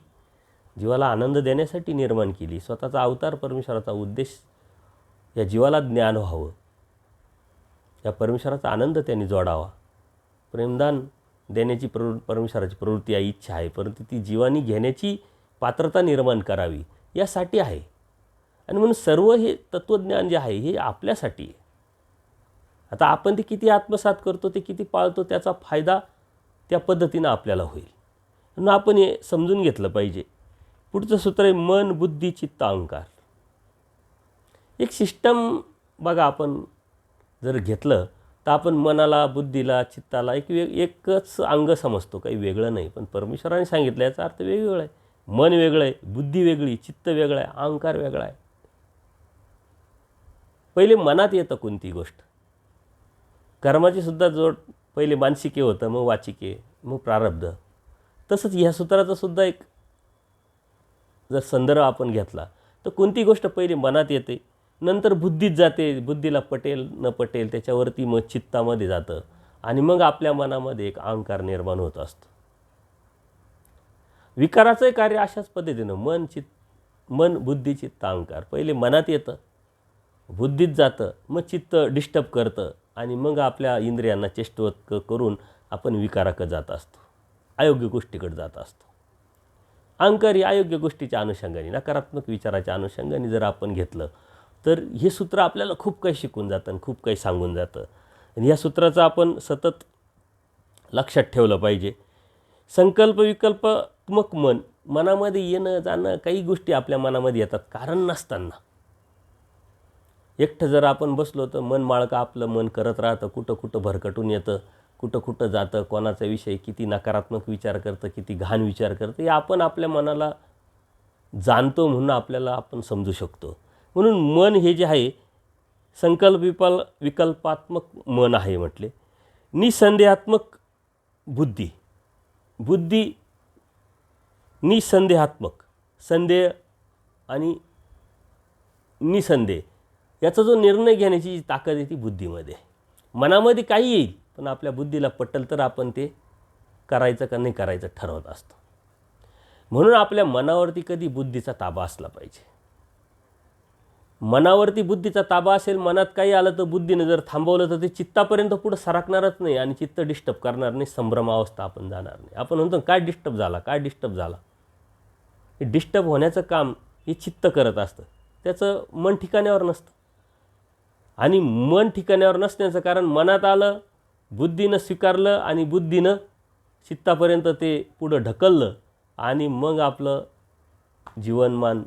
जीवाला आनंद देण्यासाठी निर्माण केली. स्वतःचा अवतार परमेश्वराचा उद्देश या जीवाला ज्ञान व्हावं, या परमेश्वराचा आनंद त्यांनी जोडावा. प्रेमदान देण्याची परमेश्वराची प्रवृत्ती आहे, इच्छा आहे, परंतु ती जीवानी घेण्याची पात्रता निर्माण करावी यासाठी आहे. आणि म्हणून सर्व हे तत्त्वज्ञान जे आहे हे आपल्यासाठी आहे. आता आपण ते किती आत्मसात करतो, ते किती पाळतो, त्याचा फायदा त्या पद्धतीनं आपल्याला होईल. म्हणून आपण हे समजून घेतलं पाहिजे. पुढचं सूत्र आहे मन, बुद्धी, चित्त, अहंकार. एक सिस्टम बघा, आपण जर घेतलं तर आपण मनाला, बुद्धीला, चित्ताला एकच अंग समजतो, काही वेगळं नाही. पण परमेश्वराने सांगितलं याचा अर्थ वेगवेगळा आहे. मन वेगळं आहे, बुद्धी वेगळी, चित्त वेगळं आहे, अहंकार वेगळा आहे. पहिले मनात येतं कोणती गोष्ट. कर्माची सुद्धा जोड पहिले मानसिके होतं, मग वाचिके, मग प्रारब्ध. तसंच ह्या सूत्राचा सुद्धा एक जर संदर्भ आपण घेतला तर कोणती गोष्ट पहिले मनात येते, नंतर बुद्धीत जाते, बुद्धीला पटेल न पटेल त्याच्यावरती मग चित्तामध्ये जातं आणि मग आपल्या मनामध्ये एक अहंकार निर्माण होत असतो. विकाराचं कार्य अशाच पद्धतीनं मन, बुद्धी, चित्त, अहंकार पहिले मनात येतं, बुद्धीत जातं, मग चित्त डिस्टर्ब करतं आणि मग आपल्या इंद्रियांना चेष्टवत करून आपण विकाराकडे जात असतो, अयोग्य गोष्टीकडे जात असतो. अहंकार ही अयोग्य गोष्टीच्या अनुषंगाने, नकारात्मक विचाराच्या अनुषंगाने जर आपण घेतलं तर हे सूत्र आपल्याला खूप काही शिकून जातं आणि खूप काही सांगून जातं. आणि या सूत्राचं आपण सतत लक्षात ठेवलं पाहिजे. संकल्प विकल्पात्मक मन, मनामध्ये येणं जाणं, काही गोष्टी आपल्या मनामध्ये येतात कारण नसताना. एकटं जर आपण बसलो तर मन माळका आपलं मन करत राहतं, कुठं कुठं भरकटून येतं, कुठं कुठं जातं, कोणाचा विषय किती नकारात्मक विचार करतं, किती घाण विचार करतं, हे आपण आपल्या मनाला जाणतो म्हणून आपल्याला आपण समजू शकतो. म्हणून मन हे जे आहे संकल्प विकल्पात्मक मन आहे म्हटले. निसंदेहात्मक बुद्धी निसंदेहात्मक, संदेह आणि निसंदेह याचा जो निर्णय घेण्याची जी ताकद आहे ती बुद्धीमध्ये आहे. मनामध्ये काही येईल पण आपल्या बुद्धीला पटेल तर आपण ते करायचं का नाही करायचं ठरवत असतो. म्हणून आपल्या मनावरती कधी बुद्धीचा ताबा असला पाहिजे. मनावरती बुद्धीचा ताबा असेल, मनात काही आलं तर बुद्धीनं जर थांबवलं तर ते चित्तापर्यंत पुढं सरकणारच नाही आणि चित्त डिस्टर्ब करणार नाही, संभ्रमावस्था आपण जाणार नाही. आपण म्हणतो काय डिस्टर्ब झाला, काय डिस्टर्ब झाला. हे डिस्टर्ब होण्याचं काम हे चित्त करत असतं, त्याचं मन ठिकाण्यावर नसतं. आणि मन ठिकाण्यावर नसण्याचं कारण मनात आलं, बुद्धीनं स्वीकारलं आणि बुद्धीनं चित्तापर्यंत ते पुढं ढकललं आणि मग आपलं जीवनमान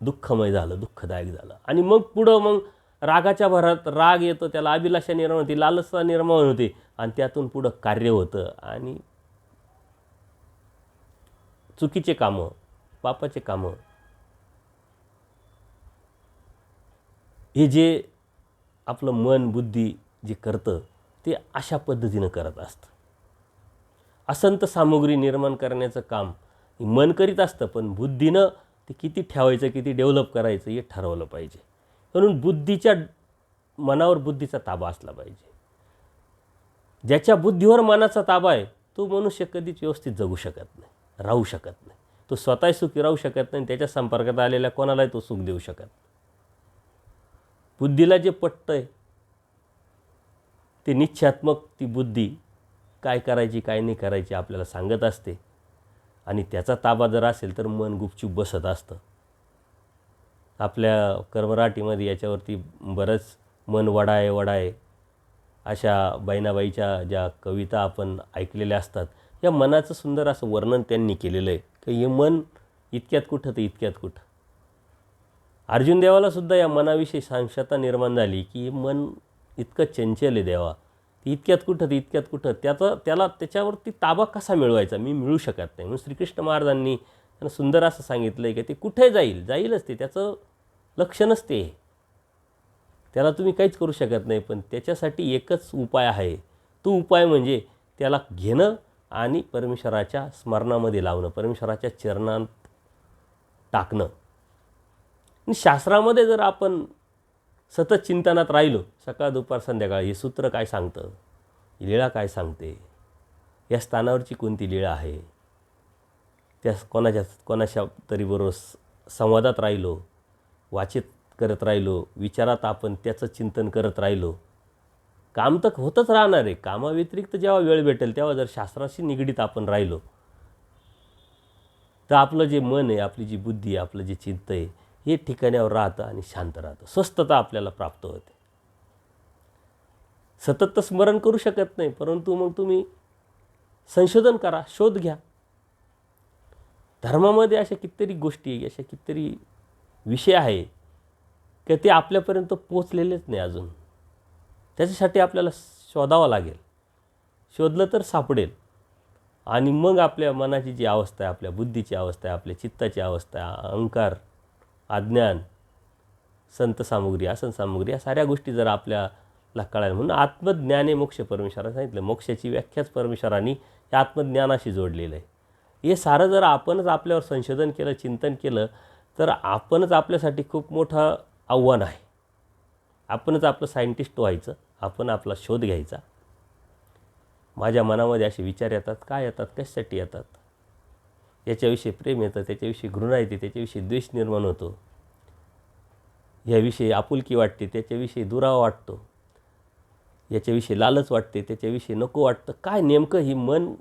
दुःखमय झालं, दुःखदायक झालं. आणि मग पुढं मग रागाच्या भरात राग येतो, त्याला अभिलाषा निर्माण होती, लालसा निर्माण होते आणि त्यातून पुढं कार्य होतं आणि चुकीचे कामं, पापाचे कामं हे जे आपलं मन बुद्धी जे करतं ते अशा पद्धतीनं करत असतं. असंत सामुग्री निर्माण करण्याचं काम मन करीत असतं, पण बुद्धीनं ते किती ठेवायचं, किती डेव्हलप करायचं हे ठरवलं पाहिजे. म्हणून बुद्धीच्या मनावर बुद्धीचा ताबा असला पाहिजे. ज्याच्या बुद्धीवर मनाचा ताबा आहे तो मनुष्य कधीच व्यवस्थित जगू शकत नाही, राहू शकत नाही. तो स्वतः सुखी राहू शकत नाही, त्याच्या संपर्कात आलेल्या कोणालाही तो सुख देऊ शकत नाही. बुद्धीला जे पटतंय ते निश्चयात्मक ती बुद्धी काय करायची काय नाही करायची आपल्याला सांगत असते आणि त्याचा ताबा जर असेल तर मन गुपचूप बसत असतं. आपल्या कर्मराटीमध्ये याच्यावरती बरंच मन वडाय वडाय अशा बहिणाबाईच्या ज्या कविता आपण ऐकलेल्या असतात, या मनाचं सुंदर असं वर्णन त्यांनी केलेलं आहे की हे मन इतक्यात कुठं तर इतक्यात कुठं. अर्जुन देवालासुद्धा या मनाविषयी साक्षाता निर्माण झाली की हे मन इतकं चंचल आहे देवा, इतक्यात कुठं ते इतक्यात कुठं, त्याच्यावरती ताबा कसा मिळवायचा, मी मिळू शकत नाही. म्हणून श्रीकृष्ण महाराजांनी त्यांना सुंदर असं सांगितलं आहे की ते कुठे जाईलच ते, त्याचं लक्ष नसते, त्याला तुम्ही काहीच करू शकत नाही. पण त्याच्यासाठी एकच उपाय आहे, तो उपाय म्हणजे त्याला घेणं आणि परमेश्वराच्या स्मरणामध्ये लावणं, परमेश्वराच्या चरणात टाकणं. आणि शास्त्रामध्ये जर आपण सतत चिंतनात राहिलो, सकाळ दुपार संध्याकाळ, हे सूत्र काय सांगतं, लीळा काय सांगते, या स्थानावरची कोणती लीळा आहे, त्या कोणाच्या तरी बरोबर संवादात राहिलो, वाचित करत राहिलो, विचारात आपण त्याचं चिंतन करत राहिलो, काम तर होतच राहणार आहे. कामाव्यतिरिक्त जेव्हा वेळ भेटेल तेव्हा जर शास्त्राशी निगडीत आपण राहिलो तर आपलं जे मन आहे, आपली जी बुद्धी आहे, आपलं जे चित्त आहे हे ठिकाण्यावर राहतं आणि शांत राहतं, स्वस्थता आपल्याला प्राप्त होते. सतत तर स्मरण करू शकत नाही, परंतु मग तुम्ही संशोधन करा, शोध घ्या. धर्मामध्ये अशा कितीतरी गोष्टी आहे, अशा कितीतरी विषय आहे की ते आपल्यापर्यंत पोचलेलेच नाही अजून. त्याच्यासाठी आपल्याला शोधावं लागेल, शोधलं तर सापडेल. आणि मग आपल्या मनाची जी अवस्था आहे, आपल्या बुद्धीची अवस्था आहे, आपल्या चित्ताची अवस्था आहे, अहंकार, अज्ञान, संत सामुग्री, असंत सामुग्री, या साऱ्या गोष्टी जर आपल्याला कळायला, म्हणून आत्मज्ञाने मोक्ष परमेश्वराने सांगितलं. मोक्षाची व्याख्याच परमेश्वरांनी या आत्मज्ञानाशी जोडलेलं आहे. हे सारं जर आपणच आपल्यावर संशोधन केलं, चिंतन केलं तर आपणच आपल्यासाठी खूप मोठं आव्हान आहे. आपणच आपलं सायंटिस्ट व्हायचं, आपण आपला शोध घ्यायचा. माझ्या मनामध्ये असे विचार येतात, काय येतात, कशासाठी येतात, याच्याविषयी प्रेम येतं, त्याच्याविषयी घृणा येते, त्याच्याविषयी द्वेष निर्माण होतो, याविषयी आपुलकी वाटते, त्याच्याविषयी दुरावा वाटतो, याच्याविषयी लालच वाटते, त्याच्याविषयी नको वाटतं. काय नेमकं ही मन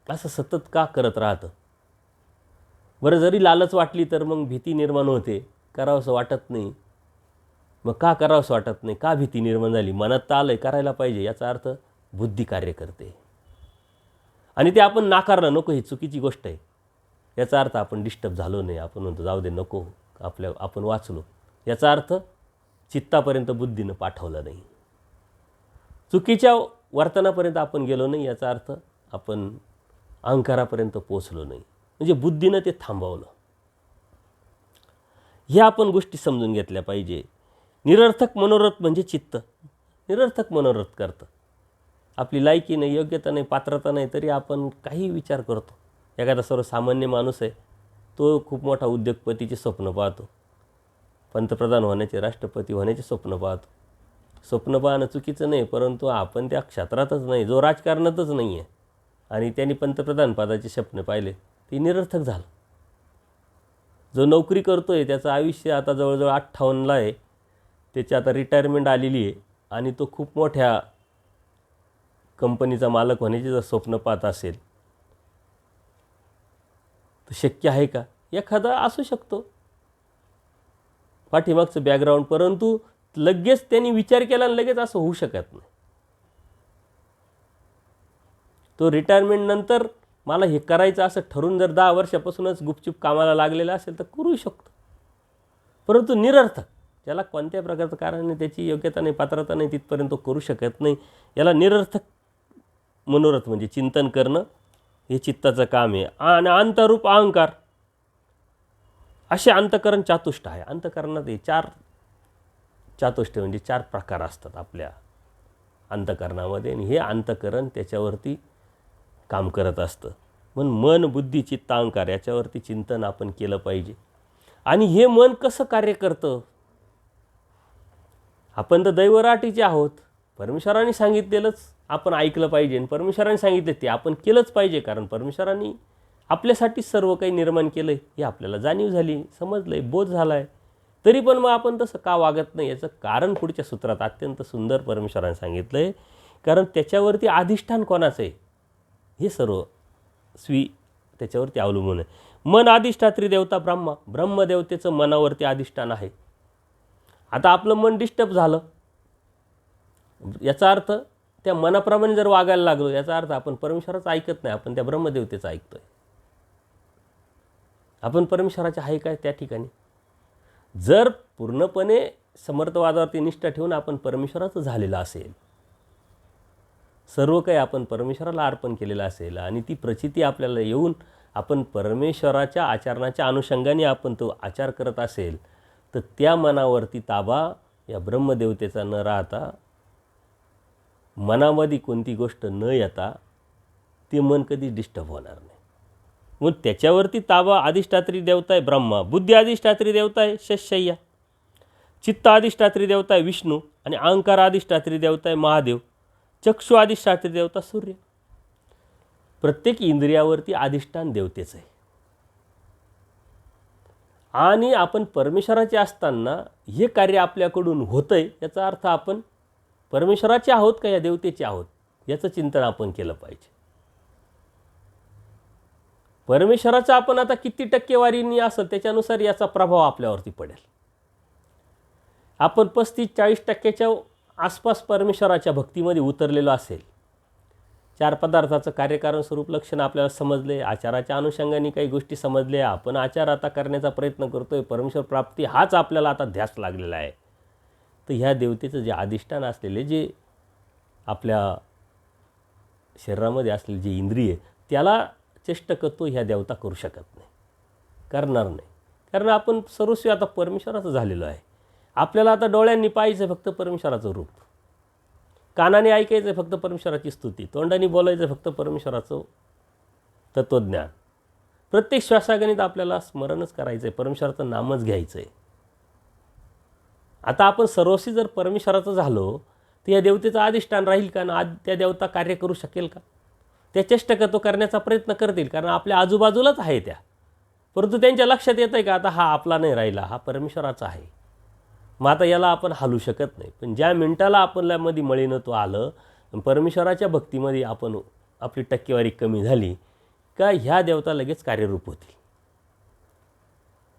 असं सतत का करत राहतं? बरं, जरी लालच वाटली तर मग भीती निर्माण होते, करावंसं वाटत नाही. मग का करावंसं वाटत नाही, का भीती निर्माण झाली? मनात तर आलं आहे करायला पाहिजे, याचा अर्थ बुद्धी कार्य करते आणि ते आपण नाकारलं, नको ही चुकीची गोष्ट आहे, याचा अर्थ आपण डिस्टर्ब झालो नाही, आपण म्हणतो जाऊ दे नको, आपण वाचलो, याचा अर्थ चित्तापर्यंत बुद्धीनं पाठवलं नाही, चुकीच्या वर्तनापर्यंत आपण गेलो नाही, याचा अर्थ आपण अहंकारापर्यंत पोचलो नाही, म्हणजे बुद्धीनं ते थांबवलं. ह्या आपण गोष्टी समजून घेतल्या पाहिजे. निरर्थक मनोरथ म्हणजे चित्त निरर्थक मनोरथ करतं. आपली लायकी नाही, योग्यता नाही, पात्रता नाही, तरी आपण काही विचार करतो. एखादा सर्वसामान्य माणूस आहे, तो खूप मोठा उद्योगपतीचे स्वप्न पाहतो, पंतप्रधान होण्याचे, राष्ट्रपती होण्याचे स्वप्न पाहतो. स्वप्न पाहणं चुकीचं नाही, परंतु आपण त्या क्षेत्रातच नाही, जो राजकारणातच नाही आहे आणि त्यांनी पंतप्रधान पदाचे स्वप्न पाहिले, ते निरर्थक झालं. जो नोकरी करतो आहे त्याचं आयुष्य आता जवळजवळ 58ला आहे, त्याची आता रिटायरमेंट आलेली आहे आणि तो खूप मोठ्या कंपनीचा मालक होण्याचे जर स्वप्न पाहत असेल तर शक्य आहे का? एखादा असू शकतो पाठीमागचं बॅकग्राऊंड, परंतु लगेच त्यांनी विचार केला आणि लगेच असं होऊ शकत नाही. तो रिटायरमेंट नंतर मला हे करायचं असं ठरून जर 10 वर्षापासूनच गुपचूप कामाला लागलेला असेल तर करू शकतो, परंतु निरर्थक. ज्याला कोणत्याही प्रकारचं कारण नाही, त्याची योग्यता नाही, पात्रता नाही, तिथपर्यंत तो करू शकत नाही. याला निरर्थक मनोरथ म्हणजे चिंतन करणं हे चित्ताचं काम आहे. आणि अंतरूप अहंकार असे अंतःकरण चातुष्ट आहे. अंतःकरणात हे 4 चातुष्ट म्हणजे 4 प्रकार असतात आपल्या अंतःकरणामध्ये आणि हे अंतःकरण त्याच्यावरती काम करत असतं. म्हणून मन, बुद्धी, चित्त, अहंकार याच्यावरती चिंतन आपण केलं पाहिजे. आणि हे मन कसं कार्य करतं? आपण तर दैवराटीचे आहोत. परमेश्वरांनी सांगितलेलंच आपण ऐकलं पाहिजे आणि परमेश्वरांनी सांगितले ते आपण केलंच पाहिजे, कारण परमेश्वरांनी आपल्यासाठी सर्व काही निर्माण केलं आहे हे आपल्याला जाणीव झाली, समजलं आहे, बोध झाला आहे. तरी पण मग आपण तसं का वागत नाही? याचं कारण पुढच्या सूत्रात अत्यंत सुंदर परमेश्वरांनी सांगितलं आहे. कारण त्याच्यावरती अधिष्ठान कोणाचं आहे हे सर्व त्याच्यावरती अवलंबून आहे. मन अधिष्ठात्री देवता ब्रह्मा, ब्रह्मदेवतेचं मनावरती अधिष्ठान आहे. आता आपलं मन डिस्टर्ब झालं, याचा अर्थ त्या मनाप्रमाणे जर वागायला लागलो, याचा अर्थ आपण परमेश्वराचं ऐकत नाही, आपण त्या ब्रह्मदेवतेचं ऐकतोय. आपण परमेश्वराचे आहे काय त्या ठिकाणी? जर पूर्णपणे समर्थवादावरती निष्ठा ठेवून आपण परमेश्वराचं झालेलं असेल, सर्व काही आपण परमेश्वराला अर्पण केलेलं असेल आणि ती प्रचिती आपल्याला येऊन आपण परमेश्वराच्या आचरणाच्या अनुषंगाने आपण तो आचार करत असेल, तर त्या मनावरती ताबा या ब्रह्मदेवतेचा न राहता, मनामध्ये कोणती गोष्ट न येता ते मन कधीच डिस्टर्ब होणार नाही. मग त्याच्यावरती ताबा अधिष्ठात्री देवता आहे ब्रह्मा, बुद्धी अधिष्ठात्री देवता आहे शैया, चित्त अधिष्ठात्री देवता आहे विष्णू आणि अहंकार अधिष्ठात्री देवता आहे महादेव, चक्षु अधिष्ठात्री देवता सूर्य. प्रत्येक इंद्रियावरती अधिष्ठान देवतेचं आहे. आणि आपण परमेश्वराचे असताना हे कार्य आपल्याकडून होतं आहे, याचा अर्थ आपण परमेश्वराचे आहोत का या देवतेचे आहोत याचं चिंतन आपण केलं पाहिजे. परमेश्वराचं आपण आता किती टक्केवारीने असेल त्याच्यानुसार याचा प्रभाव आपल्यावरती पडेल. आपण 35-40% आसपास परमेश्वराच्या भक्तीमध्ये उतरलेलो असेल, 4 पदार्थाचं कार्यकारण स्वरूप लक्षण आपल्याला समजले, आचाराच्या अनुषंगाने काही गोष्टी समजल्या, आपण आचार आता करण्याचा प्रयत्न करतोय, परमेश्वर प्राप्ती हाच आपल्याला आता ध्यास लागलेला आहे. तर ह्या देवतेचं जे अधिष्ठान असलेले, जे आपल्या शरीरामध्ये असलेले जे इंद्रिय, त्याला चेष्टकत्व ह्या देवता करू शकत नाही, करणार नाही. कारण आपण सर्वस्वी आता परमेश्वराचं झालेलो आहे. आपल्याला आता डोळ्यांनी पाहायचं फक्त परमेश्वराचं रूप, कानाने ऐकायचं फक्त परमेश्वराची स्तुती, तोंडाने बोलायचं फक्त परमेश्वराचं तत्त्वज्ञान. प्रत्येक श्वासागणित आपल्याला स्मरणच करायचं आहे, परमेश्वराचं नामच घ्यायचं आहे. आता आपण सर्वस्वी जर परमेश्वराचं झालो तर या देवतेचं अधिष्ठान राहील का ना? त्या देवता कार्य करू शकेल का? त्या चेष्टकत्व करण्याचा प्रयत्न करतील, कारण आपल्या आजूबाजूलाच आहे त्या, परंतु त्यांच्या लक्षात येतं आहे का आता हा आपला नाही राहिला, हा परमेश्वराचा आहे. मग आता याला आपण हालू शकत नाही. पण ज्या मिनिटाला आपल्यामध्ये मळीनत्व आलं, परमेश्वराच्या भक्तीमध्ये आपण आपली टक्केवारी कमी झाली का ह्या देवता लगेच कार्यरूप होतील.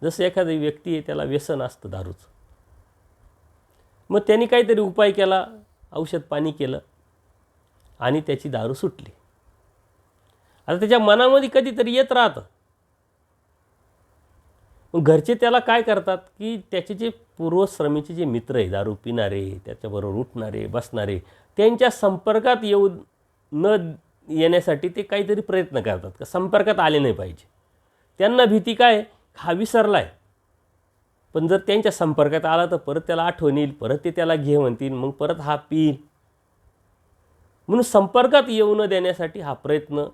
जसं एखादी व्यक्ती आहे, त्याला व्यसन असतं दारूचं, मग त्यांनी काहीतरी उपाय केला, औषध पाणी केलं आणि त्याची दारू सुटली. आता त्याच्या मनामध्ये कधीतरी येत राहतं. मग घरचे त्याला काय करतात की त्याचे जे पूर्वश्रमीचे जे मित्र आहे, दारू पिणारे, त्याच्याबरोबर उठणारे बसणारे, त्यांच्या संपर्कात येऊ न येण्यासाठी ते काहीतरी प्रयत्न करतात का संपर्कात आले नाही पाहिजे. त्यांना भीती काय, हा विसरला आहे, पण जर त्यांच्या संपर्कात आला तर परत त्याला आठवण येईल, परत ते त्याला घे म्हणतील, मग परत हा पिईल. म्हणून संपर्कात येऊ न देण्यासाठी हा प्रयत्न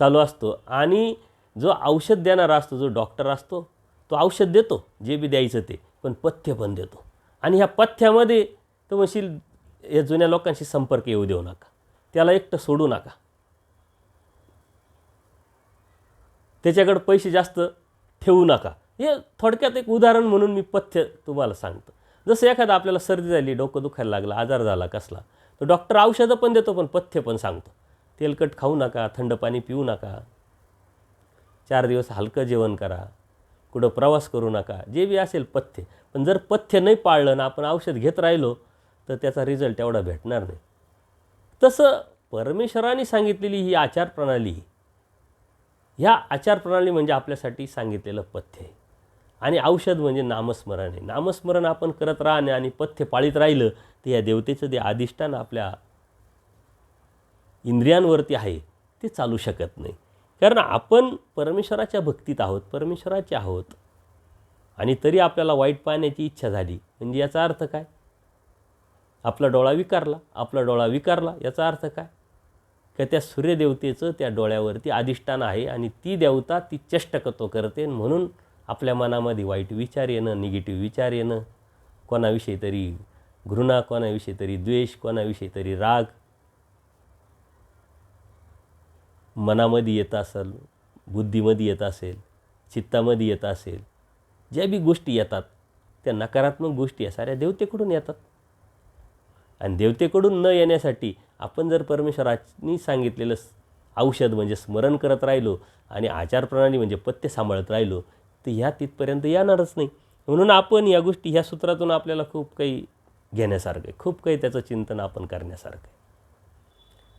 चालू असतो आणि जो औषध देणारा असतो, जो डॉक्टर असतो, तो औषध देतो जे बी द्यायचं ते, पण पथ्य पण देतो. आणि ह्या पथ्यामध्ये तो म्हणशील या जुन्या लोकांशी संपर्क येऊ देऊ नका, त्याला एकटं सोडू नका, त्याच्याकडे पैसे जास्त ठेवू नका. हे थोडक्यात एक उदाहरण म्हणून मी पथ्य तुम्हाला सांगतो. जसं एखादा आपल्याला सर्दी झाली, डोकं दुखायला लागलं, आजार झाला कसला, तर डॉक्टर औषधं पण देतो पण पथ्य पण सांगतो. तेलकट खाऊ नका, थंड पाणी पिऊ नका, 4 दिवस हलकं जेवण करा, कुठं प्रवास करू नका, जे बी असेल पथ्य. पण जर पथ्य नाही पाळलं ना, आपण औषध घेत राहिलो तर त्याचा रिझल्ट एवढा भेटणार नाही. तसं परमेश्वराने सांगितलेली ही आचारप्रणाली, ह्या आचारप्रणाली म्हणजे आपल्यासाठी सांगितलेलं पथ्य आहे. आणि औषध म्हणजे नामस्मरण आहे. नामस्मरण आपण करत राहणे आणि पथ्य पाळीत राहिलं तर या देवतेचं जे अधिष्ठान आपल्या इंद्रियांवरती आहे ते चालू शकत नाही. कारण आपण परमेश्वराच्या भक्तीत आहोत, परमेश्वराचे आहोत, आणि तरी आपल्याला वाईट पाहण्याची इच्छा झाली. म्हणजे याचा अर्थ काय? आपला डोळा विकारला याचा अर्थ काय? का त्या सूर्यदेवतेचं त्या डोळ्यावरती अधिष्ठान आहे आणि ती देवता ती चेष्टकत्व करते, म्हणून आपल्या मनामध्ये वाईट विचार येणं, निगेटिव्ह विचार येणं, कोणाविषयी तरी घृणा, कोणाविषयी तरी द्वेष, कोणाविषयी तरी राग मनामध्ये येत असेल, बुद्धीमध्ये येत असेल, चित्तामध्ये येत असेल, ज्या बी गोष्टी येतात त्या नकारात्मक गोष्टी या साऱ्या देवतेकडून येतात. आणि देवतेकडून न येण्यासाठी आपण जर परमेश्वरांनी सांगितलेलं औषध म्हणजे स्मरण करत राहिलो आणि आचारप्रणाली म्हणजे पथ्य सांभाळत राहिलो तर ह्या तिथपर्यंत येणारच नाही. म्हणून आपण या गोष्टी, ह्या सूत्रातून आपल्याला खूप काही घेण्यासारखं आहे, खूप काही त्याचं चिंतन आपण करण्यासारखं आहे.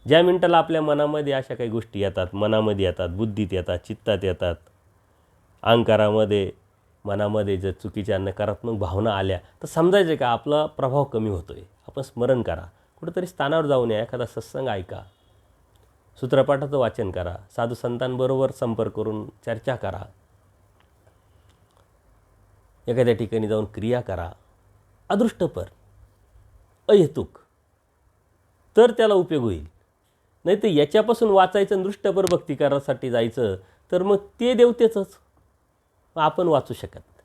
ज्या मिनिटाला आपल्या मनामध्ये अशा काही गोष्टी येतात, मनामध्ये येतात, बुद्धीत येतात, चित्तात येतात, अहंकारामध्ये, मनामध्ये जर चुकीच्या नकारात्मक भावना आल्या तर समजायचं का आपला प्रभाव कमी होतो आहे. आपण स्मरण करा, कुठंतरी स्थानावर जाऊन या, एखादा सत्संग ऐका, सूत्रपाठाचं वाचन करा, साधू संतांबरोबर संपर्क करून चर्चा करा, एखाद्या ठिकाणी जाऊन क्रिया करा, अदृष्टपर, अहेतुक, तर त्याला उपयोग होईल. नाही तर याच्यापासून वाचायचं, दृष्टपर भक्ती करायसाठी जायचं तर मग ते देवतेचंच आपण वाचू शकत नाही.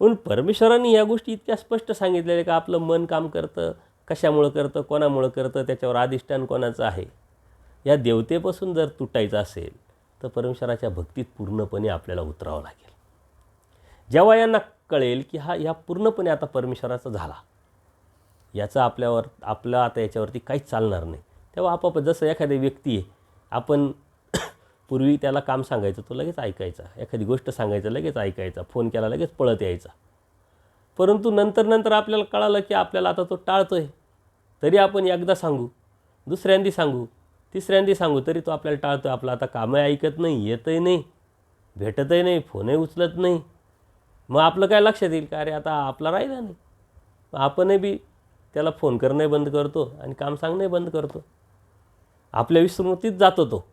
म्हणून परमेश्वरांनी या गोष्टी इतक्या स्पष्ट सांगितलेल्या का आपलं मन काम करतं, कशामुळं करतं, कोणामुळं करतं, त्याच्यावर अधिष्ठान कोणाचं आहे. या देवतेपासून जर तुटायचं असेल तर परमेश्वराच्या भक्तीत पूर्णपणे आपल्याला उतरावं लागेल. जेव्हा यांना कळेल की ह्या पूर्णपणे आता परमेश्वराचा झाला, याचा आपलं आता याच्यावरती काहीच चालणार नाही, तेव्हा आपोआप, जसं एखादी व्यक्ती आहे, आपण पूर्वी त्याला काम सांगायचं तो लगेच ऐकायचा, एखादी गोष्ट सांगायचं लगेच ऐकायचा, फोन केला लगेच पळत यायचा. परंतु नंतर आपल्याला कळालं की आपल्याला आता तो टाळतो आहे. तरी आपण एकदा सांगू, दुसऱ्यांदी सांगू, तिसऱ्यांदी सांगू, तरी तो आपल्याला टाळतो आहे. आपलं आता कामं ऐकत नाही, येतही नाही, भेटतही नाही, फोनही उचलत नाही. मग आपलं काय लक्षात येईल का अरे आता आपला राहिला नाही. आपणही बी त्याला फोन करणंही बंद करतो आणि काम सांगणंही बंद करतो, आपल्या विस्मृतीत जातो तो.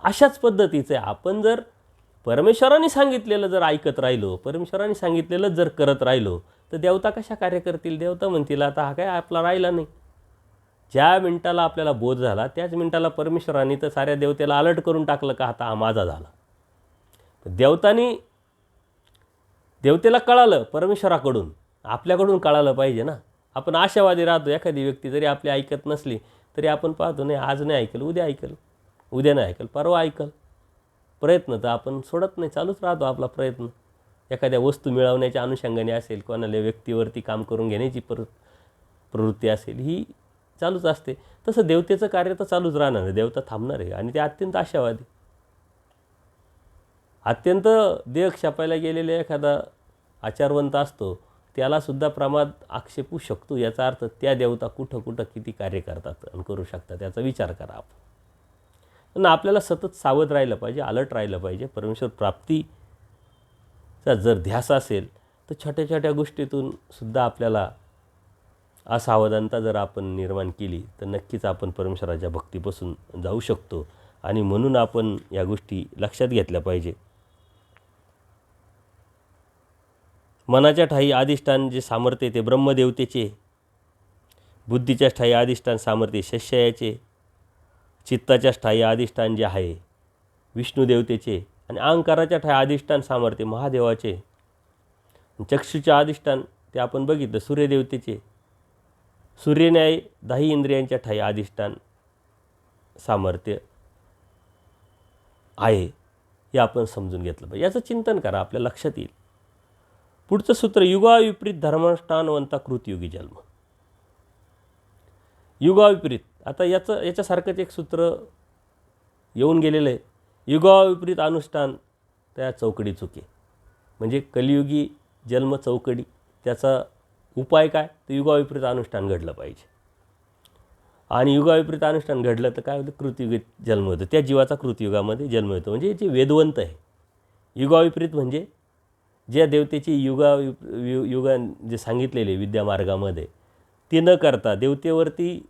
अशाच पद्धतीचे आपण जर परमेश्वरांनी सांगितलेलं जर ऐकत राहिलो, परमेश्वरांनी सांगितलेलं जर करत राहिलो तर देवता कशा कार्य करतील? देवता म्हणतील आता हा काय आपला राहिला नाही. ज्या मिनिटाला आपल्याला बोध झाला त्याच मिनिटाला परमेश्वरांनी तर साऱ्या देवतेला अलर्ट करून टाकलं का आता हा माझा झाला. देवतेला कळालं परमेश्वराकडून, आपल्याकडून कळालं पाहिजे ना. आपण आशावादी राहतो, एखादी व्यक्ती जरी आपली ऐकत नसली तरी आपण पाहतो नाही आज नाही ऐकलं उद्या ऐकलं, उद्या नाही ऐकलं परवा ऐकलं. प्रयत्न तर आपण सोडत नाही, चालूच राहतो आपला प्रयत्न. एखाद्या वस्तू मिळवण्याच्या अनुषंगाने असेल, कोणाला व्यक्तीवरती काम करून घेण्याची प्रवृत्ती असेल, ही चालूच असते. तसं देवतेचं कार्य तर चालूच राहणार आहे, देवता थांबणार आहे. आणि ते अत्यंत आशावादी, अत्यंत देह क्षपायला गेलेले एखादा आचारवंत असतो त्यालासुद्धा प्रमाद आक्षेपू शकतो. याचा अर्थ त्या देवता कुठं किती कार्य करतात आणि करू शकतात याचा विचार करा आपण. पण आपल्याला सतत सावध राहिलं पाहिजे, अलर्ट राहिलं पाहिजे. परमेश्वर प्राप्तीचा जर ध्यास असेल तर छोट्या छोट्या गोष्टीतून सुद्धा आपल्याला असावधानता जर आपण निर्माण केली तर नक्कीच आपण परमेश्वराच्या भक्तीपासून जाऊ शकतो. आणि म्हणून आपण या गोष्टी लक्षात घेतल्या पाहिजे. मनाच्या ठायी अधिष्ठान जे सामर्थ्य ते ब्रह्मदेवतेचे, बुद्धीच्या ठायी अधिष्ठान सामर्थ्य शस्याचे, चित्ताच्या ठायी अधिष्ठान जे आहे विष्णू देवतेचे, आणि अहंकाराच्या ठायी अधिष्ठान सामर्थ्य महादेवाचे, चक्षुचे अधिष्ठान ते आपण बघितलं सूर्यदेवतेचे, सूर्यन्याय 10 इंद्रियांच्या ठायी अधिष्ठान सामर्थ्य आहे, हे आपण समजून घेतलं पाहिजे. याचं चिंतन करा, आपल्या लक्षात येईल. पुढचं सूत्र, युगाविपरीत धर्मानुष्ठानवंता कृतयुगी जन्म. युगाविपरीत, आता याच्यासारखंच एक सूत्र येऊन गेलेलं आहे. युगाविपरीत अनुष्ठान त्या चौकडी चुके, म्हणजे कलियुगी जन्म चौकडी, त्याचा उपाय काय, तर युगाविपरीत अनुष्ठान घडलं पाहिजे. आणि युगाविपरीत अनुष्ठान घडलं तर काय होतं, कृतयुगी जन्म होतं, त्या जीवाचा कृतयुगामध्ये जन्म होतो. म्हणजे जे वेदवंत आहे, युगाविपरीत म्हणजे ज्या देवतेची युगा जे सांगितलेले विद्यामार्गामध्ये ती न करता देवतेवरती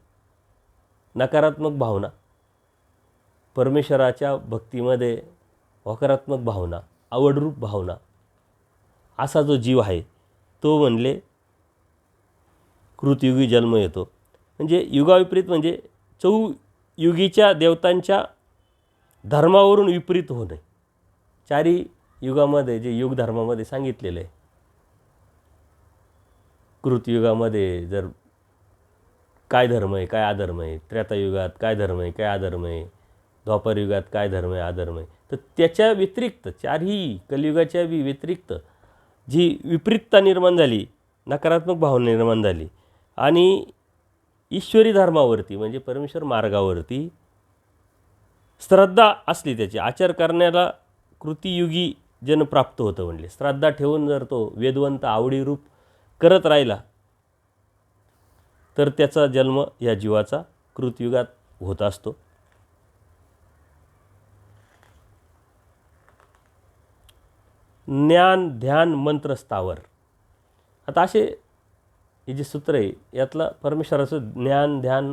नकारात्मक भावना, परमेश्वराच्या भक्तीमध्ये होकारात्मक भावना, आवडरूप भावना, असा जो जीव आहे तो म्हणले कृतयुगी जन्म येतो. म्हणजे युगाविपरीत म्हणजे चौयुगीच्या देवतांच्या धर्मावरून विपरीत होणे. चारी युगामध्ये जे युग धर्मामध्ये सांगितलेलं आहे, कृतयुगामध्ये जर काय धर्म आहे काय अधर्म आहे, त्रेतायुगात काय धर्म आहे काय अधर्म आहे, द्वापारयुगात काय धर्म आहे अधर्म आहे, तर त्याच्या व्यतिरिक्त चारही कलियुगाच्या व्यतिरिक्त जी विपरीतता निर्माण झाली, नकारात्मक भावना निर्माण झाली, आणि ईश्वरी धर्मावरती म्हणजे परमेश्वर मार्गावरती श्रद्धा असली, त्याची आचार करण्याला कृतियुगी जन प्राप्त होतं. म्हणले श्रद्धा ठेवून जर तो वेदवंत आवडीरूप करत राहिला तर त्याचा जन्म या जीवाचा कृतयुगात होत असतो. ज्ञान ध्यान मंत्र स्थावर. आता असे हे जे सूत्र आहे यातलं परमेश्वराचं ज्ञान ध्यान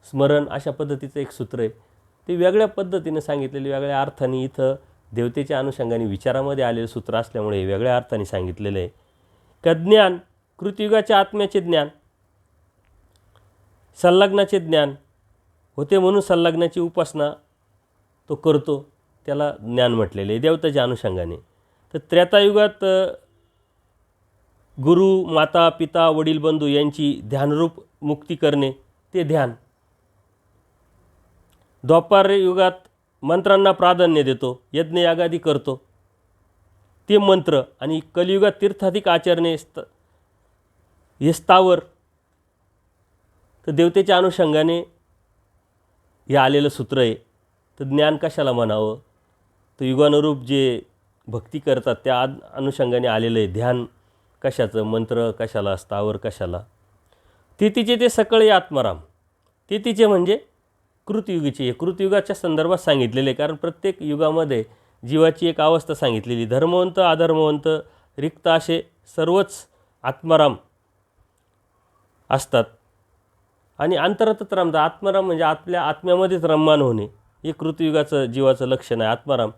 स्मरण अशा पद्धतीचं एक सूत्र आहे, ते वेगळ्या पद्धतीने सांगितलेले, वेगळ्या अर्थाने इथं देवतेच्या अनुषंगाने विचारामध्ये आलेलं सूत्र असल्यामुळे हे वेगळ्या अर्थाने सांगितलेलं आहे. का ज्ञान कृतयुगाच्या आत्म्याचे ज्ञान, संलग्नाचे ज्ञान होते म्हणून संलग्नाची उपासना तो करतो, त्याला ज्ञान म्हटलेले आहे देवताच्या अनुषंगाने. तर त्रेतायुगात गुरु माता पिता वडील बंधू यांची ध्यानरूप मुक्ती करणे ते ध्यान. द्वापार युगात मंत्रांना प्राधान्य देतो, यज्ञयागादी करतो ते मंत्र, आणि कलियुगात तीर्थाधिक आचरणे हे स्थावर. तर देवतेच्या अनुषंगाने हे आलेलं सूत्र आहे. तर ज्ञान कशाला म्हणावं, तर युगानुरूप जे भक्ती करतात त्या अनुषंगाने आलेलं आहे. ध्यान कशाचं, मंत्र कशाला, स्थावर कशाला. तिचे ते सकळे आत्माराम. तिचे म्हणजे कृतयुगीचे, कृतयुगाच्या संदर्भात सांगितलेले, कारण प्रत्येक युगामध्ये जीवाची एक अवस्था सांगितलेली. धर्मवंत अधर्मवंत रिक्त असे सर्वच आत्माराम असतात. आणि अंतरातच रमतात. आत्माराम म्हणजे आपल्या आत्म्यामध्येच रममान होणे, हे कृतयुगाचं जीवाचं लक्षण आहे. आत्माराम.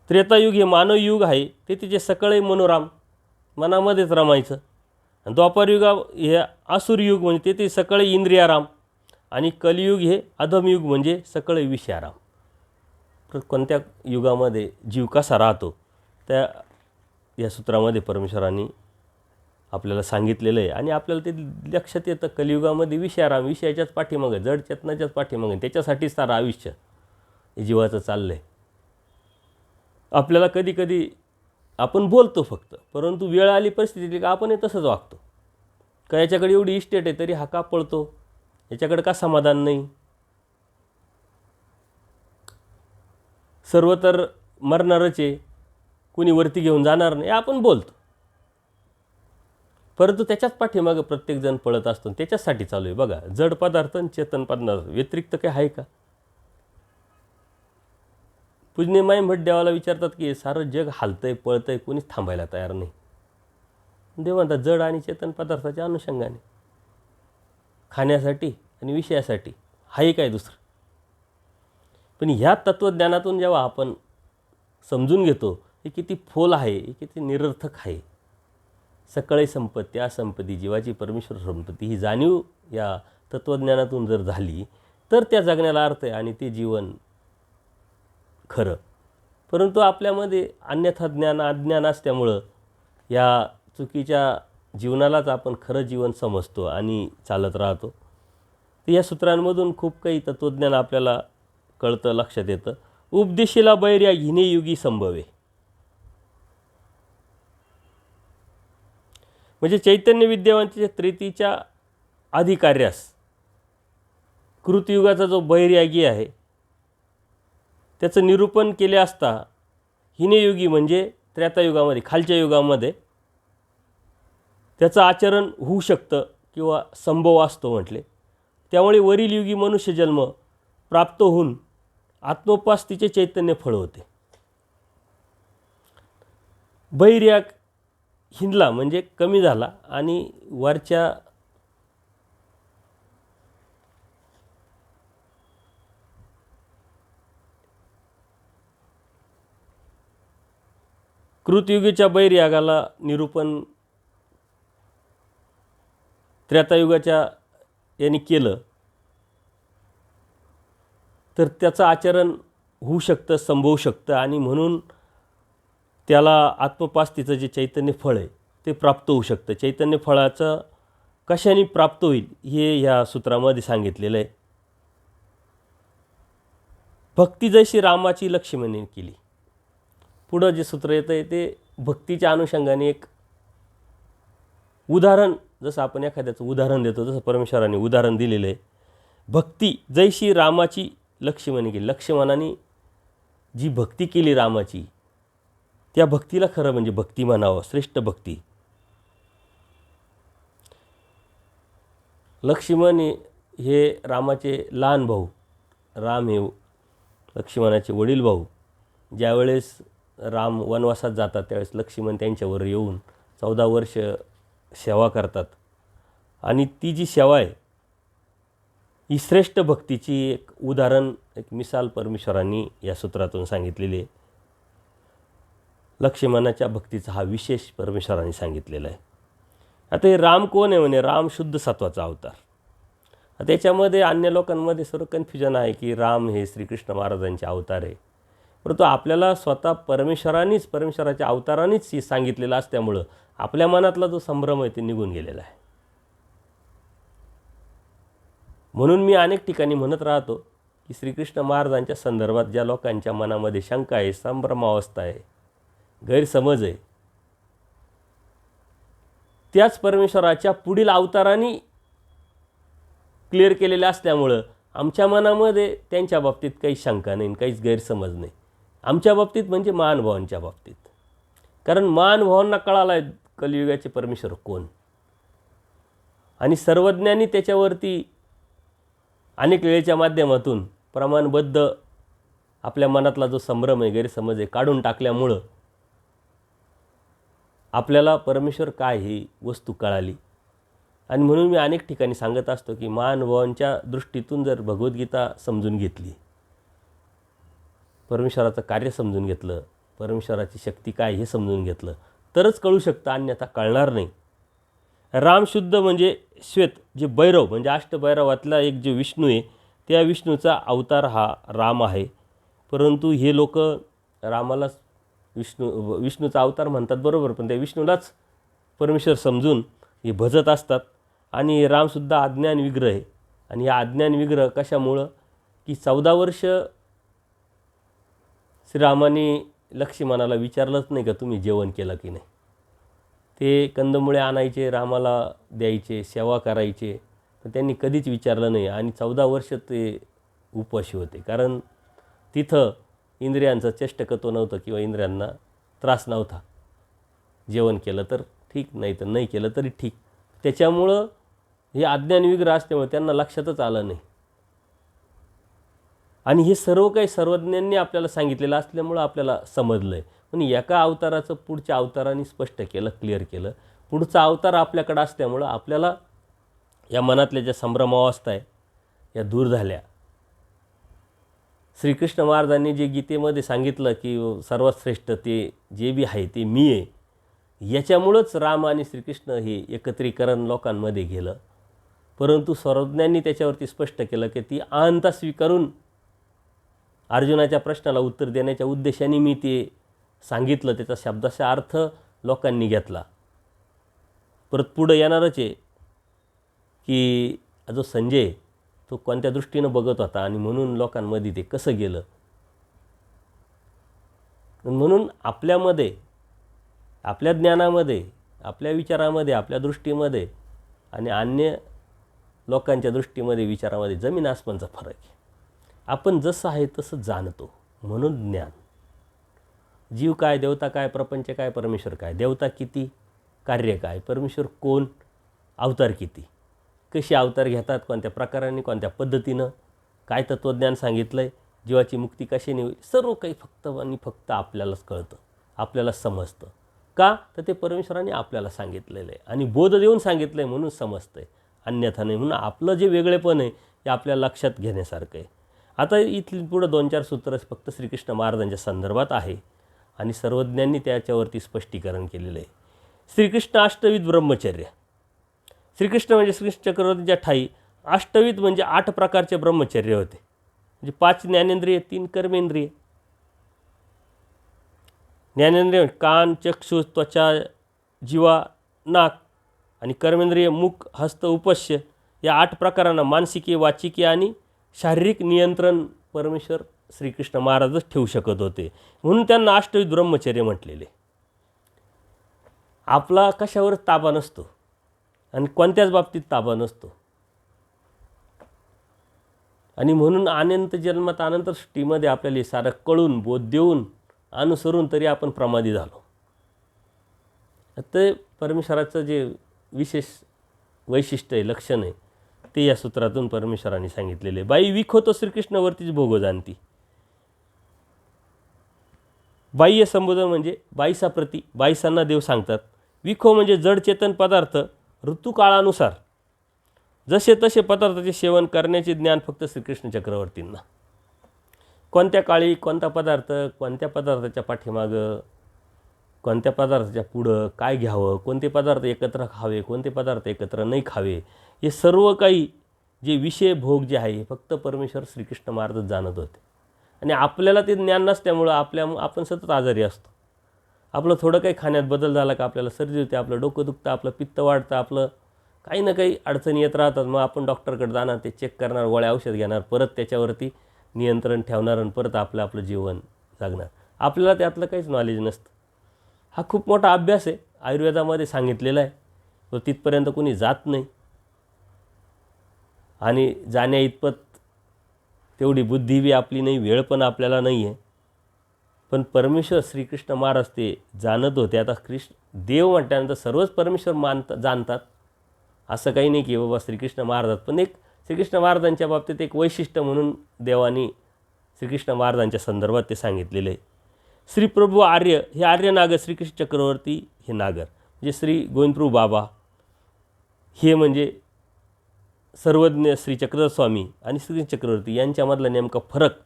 त्रेतायुग हे मानवयुग आहे, ते तिचे सकळे मनोराम, मनामध्येच रमायचं. आणि द्वापारयुग हे आसुरयुग म्हणजे ते सकळे इंद्रियाराम, आणि कलियुग हे अधमयुग म्हणजे सकळे विषयाराम. कोणत्या युगामध्ये जीव कसा राहतो त्या या सूत्रामध्ये परमेश्वरांनी आपल्याला सांगितलेलं आहे. आणि आपल्याला ते लक्षात येतं, कलियुगामध्ये विषयाराम, विषयाच्याच पाठीमागं, जड चेतनाच्याच पाठीमागं, त्याच्यासाठीच सारं आयुष्य हे जीवाचं चाललं आहे. आपल्याला कधी कधी आपण बोलतो फक्त, परंतु वेळ आली परिस्थिती का आपण तसंच वागतो. का याच्याकडे एवढी इस्टेट आहे तरी हा का पळतो, याच्याकडे का समाधान नाही, सर्व तर मरणारच आहे, कुणी वरती घेऊन जाणार नाही, आपण बोलतो. परंतु त्याच्याच पाठीमागं प्रत्येकजण पळत असतो, त्याच्यासाठी चालू आहे. बघा, जड पदार्थ आणि चेतन पदार्थ व्यतिरिक्त काय आहे का. पूजनीय माई भट देवाला विचारतात की सारं जग हालतंय पळतंय, कोणीच थांबायला तयार नाही. देव म्हणतात जड आणि चेतन पदार्थाच्या अनुषंगाने, खाण्यासाठी आणि विषयासाठी हाही काय दुसरं. पण ह्या तत्त्वज्ञानातून जेव्हा आपण समजून घेतो हे किती फोल आहे, हे किती निरर्थक आहे, सकळे संपत्ती असंपत्ती जीवाची परमेश्वर संपत्ती ही जाणीव या तत्त्वज्ञानातून जर झाली तर त्या जगण्याला अर्थ आहे आणि ते जीवन खरं. परंतु आपल्यामध्ये अन्यथा ज्ञान अज्ञान असल्यामुळं या चुकीच्या जीवनालाच आपण खरं जीवन समजतो आणि चालत राहतो. तर या सूत्रांमधून खूप काही तत्त्वज्ञान आपल्याला कळतं, लक्षात येतं. उपदेशीला बैर या घिने युगी संभवे, म्हणजे चैतन्य विद्यावंतीच्या त्रेतीच्या अधिकार्यास कृतयुगाचा जो बैरयागी आहे त्याचं निरूपण केले असता हिनेयुगी म्हणजे त्रेतायुगामध्ये, खालच्या युगामध्ये त्याचं आचरण होऊ शकतं किंवा संभव असतो म्हटले. त्यामुळे वरील युगी मनुष्यजन्म प्राप्त होऊन आत्मोपास्तीचे चैतन्य फळ होते. बैर्याग हिंदला म्हणजे कमी झाला आणि वरच्या कृतयुगीच्या बैर्यागाला निरूपण त्रेतायुगाच्या यांनी केलं तर त्याचं आचरण होऊ शकतं, संभवू शकतं आणि म्हणून त्याला आत्मोपास्तीचं जे चैतन्य फळ आहे ते प्राप्त होऊ शकतं. चैतन्य फळाचं कशाने प्राप्त होईल हे ह्या सूत्रामध्ये सांगितलेलं आहे. भक्ती जशी रामाची लक्ष्मणाने केली. पुढं जे सूत्र येतं आहे ते भक्तीच्या अनुषंगाने एक उदाहरण, जसं आपण एखाद्याचं उदाहरण देतो तसं परमेश्वराने उदाहरण दिलेलं आहे. भक्ती जैशी रामाची लक्ष्मणाने केली. लक्ष्मणाने जी भक्ती केली रामाची त्या भक्तीला खरं म्हणजे भक्ती म्हणावं, श्रेष्ठ भक्ती. लक्ष्मण हे रामाचे लहान भाऊ, राम हे लक्ष्मणाचे वडील भाऊ. ज्यावेळेस राम वनवासात जातात त्यावेळेस लक्ष्मण त्यांच्यावर येऊन 14 वर्ष सेवा करतात आणि ती जी सेवा आहे ही श्रेष्ठ भक्तीची एक उदाहरण, एक मिसाल परमेश्वरांनी या सूत्रातून सांगितलेली आहे. लक्ष्मणाच्या भक्तीचा हा विशेष परमेश्वरांनी सांगितलेला आहे. आता हे राम कोण आहे म्हणे? राम शुद्ध सत्वाचा अवतार. आता याच्यामध्ये अन्य लोकांमध्ये सर्व कन्फ्युजन आहे की राम हे श्रीकृष्ण महाराजांचे अवतार आहे. परंतु आपल्याला स्वतः परमेश्वरांनीच, परमेश्वराच्या अवतारांनीच हे सांगितलेलं असल्यामुळं आपल्या मनातला जो संभ्रम आहे ते निघून गेलेला आहे. म्हणून मी अनेक ठिकाणी म्हणत राहतो की श्रीकृष्ण महाराजांच्या संदर्भात ज्या लोकांच्या मनामध्ये शंका आहे, संभ्रमावस्था आहे, गैरसमज आहे, त्याच परमेश्वराच्या पुढील अवतारांनी क्लिअर केलेल्या असल्यामुळं आमच्या मनामध्ये त्यांच्या बाबतीत काही शंका नाही, काहीच गैरसमज नाही. आमच्या बाबतीत म्हणजे महानुभावांच्या बाबतीत. कारण महानुभावांना कळालं आहे कलियुगाचे परमेश्वर कोण, आणि सर्वज्ञांनी त्याच्यावरती अनेक वेळेच्या माध्यमातून प्रमाणबद्ध आपल्या मनातला जो संभ्रम आहे, गैरसमज आहे काढून टाकल्यामुळं आपल्याला परमेश्वर काय ही वस्तू कळाली. आणि म्हणून मी अनेक ठिकाणी सांगत असतो की महानुभावांच्या दृष्टीतून जर भगवद्गीता समजून घेतली, परमेश्वराचं कार्य समजून घेतलं, परमेश्वराची शक्ती काय हे समजून घेतलं तरच कळू शकतं, अन्यथा कळणार नाही. राम शुद्ध म्हणजे श्वेत, जे भैरव म्हणजे अष्टभैरवातला एक जे विष्णू आहे त्या विष्णूचा अवतार हा राम आहे. परंतु हे लोक रामालाच विष्णूचा अवतार म्हणतात बरोबर, पण त्या विष्णूलाच परमेश्वर समजून हे भजत असतात. आणि रामसुद्धा अज्ञान विग्रह आहे. आणि या अज्ञान विग्रह कशामुळं की 14 वर्ष श्रीरामाने लक्ष्मणाला विचारलंच नाही का तुम्ही जेवण केलं की नाही. ते कंदमुळे आणायचे, रामाला द्यायचे, सेवा करायचे, पण त्यांनी कधीच विचारलं नाही. आणि 14 वर्ष ते उपवाशी होते, कारण तिथं इंद्रियांचं चेष्टकत्व नव्हतं किंवा इंद्रियांना त्रास नव्हता. जेवण केलं तर ठीक, नाही तर नाही केलं तरी ठीक. त्याच्यामुळं हे अज्ञान विग्रह असल्यामुळे त्यांना लक्षातच आलं नाही. आणि हे सर्व काही सर्वज्ञांनी आपल्याला सांगितलेलं असल्यामुळं आपल्याला समजलं आहे. पण एका अवताराचं पुढच्या अवताराने स्पष्ट केलं, क्लिअर केलं. पुढचा अवतार आपल्याकडं असल्यामुळं आपल्याला या मनातल्या ज्या संभ्रमावस्था आहे या दूर झाल्या. श्रीकृष्ण महाराजांनी जे गीतेमध्ये सांगितलं की सर्वात श्रेष्ठ ते जे बी आहे ते मी आहे, याच्यामुळंच राम आणि श्रीकृष्ण हे एकत्रीकरण लोकांमध्ये गेलं. परंतु सर्वज्ञांनी त्याच्यावरती स्पष्ट केलं की ती अहंता स्वीकारून अर्जुनाच्या प्रश्नाला उत्तर देण्याच्या उद्देशाने मी ते सांगितलं, त्याचा शब्दाचा अर्थ लोकांनी घेतला. परत पुढं येणारच आहे की जो संजय तो कोणत्या दृष्टीनं बघत होता आणि म्हणून लोकांमध्ये ते कसं गेलं. म्हणून आपल्यामध्ये, आपल्या ज्ञानामध्ये, आपल्या विचारामध्ये, आपल्या दृष्टीमध्ये आणि अन्य लोकांच्या दृष्टीमध्ये, विचारामध्ये जमीन आसमानचा फरक आहे. आपण जसं आहे तसं जाणतो म्हणून ज्ञान. जीव काय, देवता काय, प्रपंच काय, परमेश्वर काय. देवता किती, कार्य काय, परमेश्वर कोण, अवतार किती, कसे अवतार घेतात, कोणत्या प्रकाराने, कोणत्या पद्धतीनं, काय तत्त्वज्ञान सांगितलं आहे, जीवाची मुक्ती कशाने होईल, सर्व काही फक्त आणि फक्त आपल्यालाच कळतं, आपल्याला समजतं. का तर ते परमेश्वराने आपल्याला सांगितलेलं आहे आणि बोध देऊन सांगितलं आहे म्हणून समजतं आहे, अन्यथा नाही. म्हणून आपलं जे वेगळेपण आहे ते आपल्या लक्षात घेण्यासारखं आहे. आता इथली पुढं 2-4 सूत्र फक्त श्रीकृष्ण महाराजांच्या संदर्भात आहे आणि सर्वज्ञांनी त्याच्यावरती स्पष्टीकरण केलेलं आहे. श्रीकृष्ण अष्टविध ब्रह्मचर्य. श्रीकृष्ण म्हणजे श्रीकृष्ण चक्रवर्तीच्या ठाई अष्टविध म्हणजे 8 प्रकारचे ब्रह्मचर्य होते. म्हणजे 5 ज्ञानेंद्रिय, 3 कर्मेंद्रिय. ज्ञानेंद्रिय कान, चक्षु, त्वचा, जिवा, नाक आणि कर्मेंद्रिय मुख, हस्त, उपस्य या 8 प्रकारांना मानसिकी, वाचिकी आणि शारीरिक नियंत्रण परमेश्वर श्रीकृष्ण महाराजच ठेवू शकत होते. म्हणून त्यांना अष्टविध ब्रह्मचर्य म्हटलेले. आपला कशावर ताबा नसतो आणि कोणत्याच बाबतीत ताबा नसतो आणि म्हणून अनंत जन्मात अनंत सृष्टीमध्ये आपल्याला हे सारं कळून, बोध देऊन, अनुसरून तरी आपण प्रमादी झालो. ते परमेश्वराचं जे विशेष वैशिष्ट्य आहे, लक्षण आहे, ते या सूत्रातून परमेश्वराने सांगितलेले. बाई विखोतो श्रीकृष्णवरतीच भोगो जाणती. बाह्य संबोधन म्हणजे बाईसा प्रती, बाईसांना देव सांगतात. विखो म्हणजे जडचेतन पदार्थ ऋतुकाळानुसार जसे तसे पदार्थाचे सेवन करण्याचे ज्ञान फक्त श्रीकृष्ण चक्रवर्तींना. कोणत्या काळी कोणता पदार्थ, कोणत्या पदार्थाच्या पाठीमागं, कोणत्या पदार्थाच्या पुढं काय घ्यावं, कोणते पदार्थ एकत्र खावे, कोणते पदार्थ एकत्र नाही खावे, हे सर्व काही जे विषय भोग जे आहे हे फक्त परमेश्वर श्रीकृष्ण महाराज जाणत होते. आणि आपल्याला ते ज्ञान नसल्यामुळं आपण सतत आजारी असतो. आपलं थोडं काही खाण्यात बदल झाला का आपल्याला सर्दी होते, आपलं डोकं दुखतं, आपलं पित्त वाढतं, आपलं काही ना काही अडचणी येत राहतात. मग आपण डॉक्टरकडे जाणार, ते चेक करणार, गोळ्या औषध घेणार, परत त्याच्यावरती नियंत्रण ठेवणार आणि परत आपलं जीवन जगणार. आपल्याला त्यातलं काहीच नॉलेज नसतं. हा खूप मोठा अभ्यास आहे, आयुर्वेदामध्ये सांगितलेला आहे. तो तिथपर्यंत कोणी जात नाही आणि जाण्या इतपत तेवढी बुद्धी बी आपली नाही, वेळ पण आपल्याला नाही आहे. पण परमेश्वर श्रीकृष्ण महाराज ते जाणत होते. आता देव म्हटल्यानंतर सर्वच परमेश्वर जाणतात असं काही नाही की बाबा श्रीकृष्ण महाराजात. पण एक श्रीकृष्ण महाराजांच्या बाबतीत एक वैशिष्ट्य म्हणून देवानी श्रीकृष्ण महाराजांच्या संदर्भात ते सांगितलेलं आहे. श्री प्रभू आर्य हे आर्य नागर, श्रीकृष्ण चक्रवर्ती हे नागर, म्हणजे श्री गोविंदप्रभू बाबा हे म्हणजे सर्वज्ञ श्री चक्रधर स्वामी आणि श्रीकृष्ण चक्रवर्ती यांच्यामधला नेमका फरक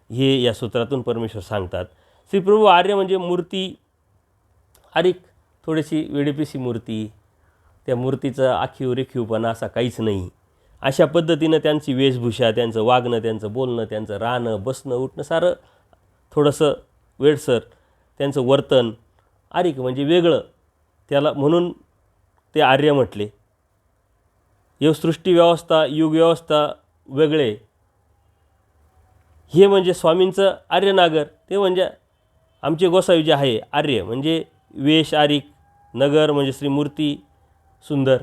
हे या सूत्रातून परमेश्वर सांगतात. श्री प्रभू आर्य म्हणजे मूर्ती आरिक, थोडीशी वेडीपिसी मूर्ती, त्या मूर्तीचं आखीव रेखीवपणा असा काहीच नाही. अशा पद्धतीनं त्यांची वेशभूषा, त्यांचं वागणं, त्यांचं बोलणं, त्यांचं राहणं, बसणं, उठणं सारं थोडंसं वेडसर, त्यांचं वर्तन आरिक म्हणजे वेगळं, त्याला म्हणून ते आर्य म्हटले. सृष्टी व्यवस्था, युग व्यवस्था वेगळे, हे म्हणजे स्वामींचं आर्यनागर. ते म्हणजे आमचे गोसावी जे आहे आर्य म्हणजे वेश आरिक, नगर म्हणजे श्रीमूर्ती सुंदर,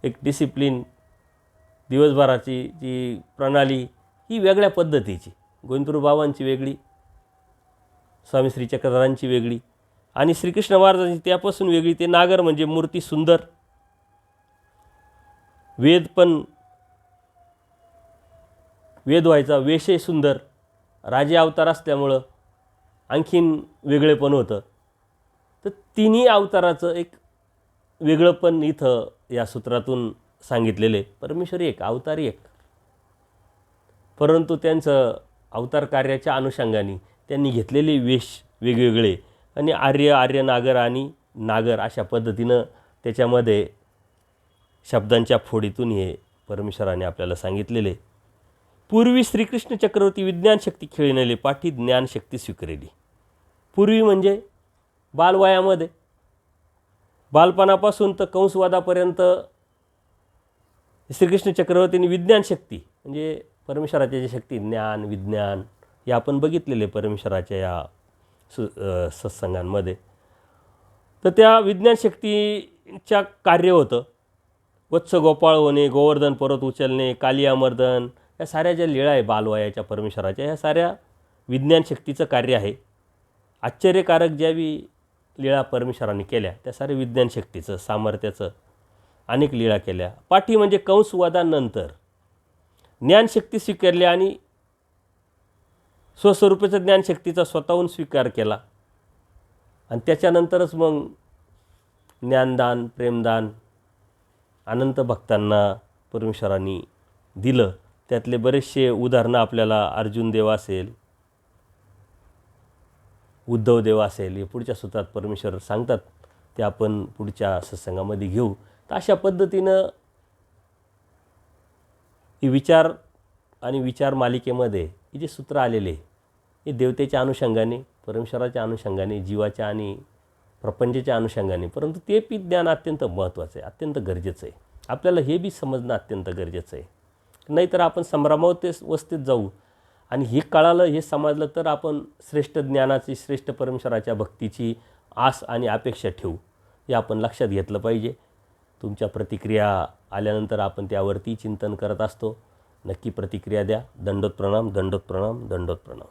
एक डिसिप्लिन, दिवसभराची जी प्रणाली ही वेगळ्या पद्धतीची. गोविंदप्रभू बाबांची वेगळी, स्वामी श्री चक्रधरांची वेगळी आणि श्रीकृष्ण महाराजांची त्यापासून वेगळी. ते नागर म्हणजे मूर्ती सुंदर, वेद पण वेद व्हायचा, वेशही सुंदर, राजे अवतार असल्यामुळं आणखीन वेगळेपण होतं. तर तिन्ही अवताराचं एक वेगळंपण इथं या सूत्रातून सांगितलेले. परमेश्वर एक, अवतार एक, परंतु त्यांचं अवतार कार्याच्या अनुषंगाने त्यांनी घेतलेले वेश वेगवेगळे आणि आर्य नागर आणि नागर अशा पद्धतीनं त्याच्यामध्ये शब्दांच्या फोडीतून हे परमेश्वराने आपल्याला सांगितलेले. पूर्वी श्रीकृष्ण चक्रवर्ती विज्ञानशक्ती खेळणेले पाठी ज्ञानशक्ती स्वीकारेली. पूर्वी म्हणजे बालवयामध्ये, बालपणापासून तर कंसवादापर्यंत श्रीकृष्ण चक्रवर्तींनी विज्ञानशक्ती म्हणजे परमेश्वराच्या जी शक्ती, ज्ञान विज्ञान हे आपण बघितलेले परमेश्वराच्या या सत्संगांमध्ये. तर त्या विज्ञानशक्तीच्या कार्य होतं वत्स गोपाळ होणे, गोवर्धन पर्वत उचलणे, कालियामर्दन, या साऱ्या ज्या लीळा आहे बालवयाच्या परमेश्वराच्या, ह्या साऱ्या विज्ञानशक्तीचं कार्य आहे. आश्चर्यकारक ज्या लीळा परमेश्वराने केल्या त्या साऱ्या विज्ञानशक्तीचं सामर्थ्याचं अनेक लीळा केल्या. पाठी म्हणजे कंसवादानंतर ज्ञानशक्ती स्वीकारली आणि स्वस्वरूपाचं ज्ञानशक्तीचा स्वतःहून स्वीकार केला. आणि त्याच्यानंतरच मग ज्ञानदान, प्रेमदान अनंत भक्तांना परमेश्वरांनी दिलं. त्यातले बरेचसे उदाहरणं आपल्याला अर्जुन देव असेल, उद्धव देव असेल, हे पुढच्या सूत्रात परमेश्वर सांगतात, ते आपण पुढच्या सत्संगामध्ये घेऊ. तर अशा पद्धतीनं ही विचार आणि विचार मालिकेमध्ये हे जे सूत्र आलेले हे देवतेच्या अनुषंगाने, परमेश्वराच्या अनुषंगाने, जीवाच्या आणि प्रपंचाच्या अनुषंगाने, परंतु ते बी ज्ञान अत्यंत महत्त्वाचं आहे, अत्यंत गरजेचं आहे. आपल्याला हे बी समजणं अत्यंत गरजेचं आहे. नाहीतर आपण संभ्रमावस्थेत जाऊ आणि हे कळालं, हे समजलं तर आपण श्रेष्ठ ज्ञानाची, श्रेष्ठ परमेश्वराच्या भक्तीची आस आणि अपेक्षा ठेवू. हे आपण लक्षात घेतलं पाहिजे. तुमच्या प्रतिक्रिया आल्यानंतर आपण त्यावरती चिंतन करत असतो. नक्की प्रतिक्रिया द्या. दंडोत प्रणाम, दंडोत प्रणाम, दंडोत प्रणाम.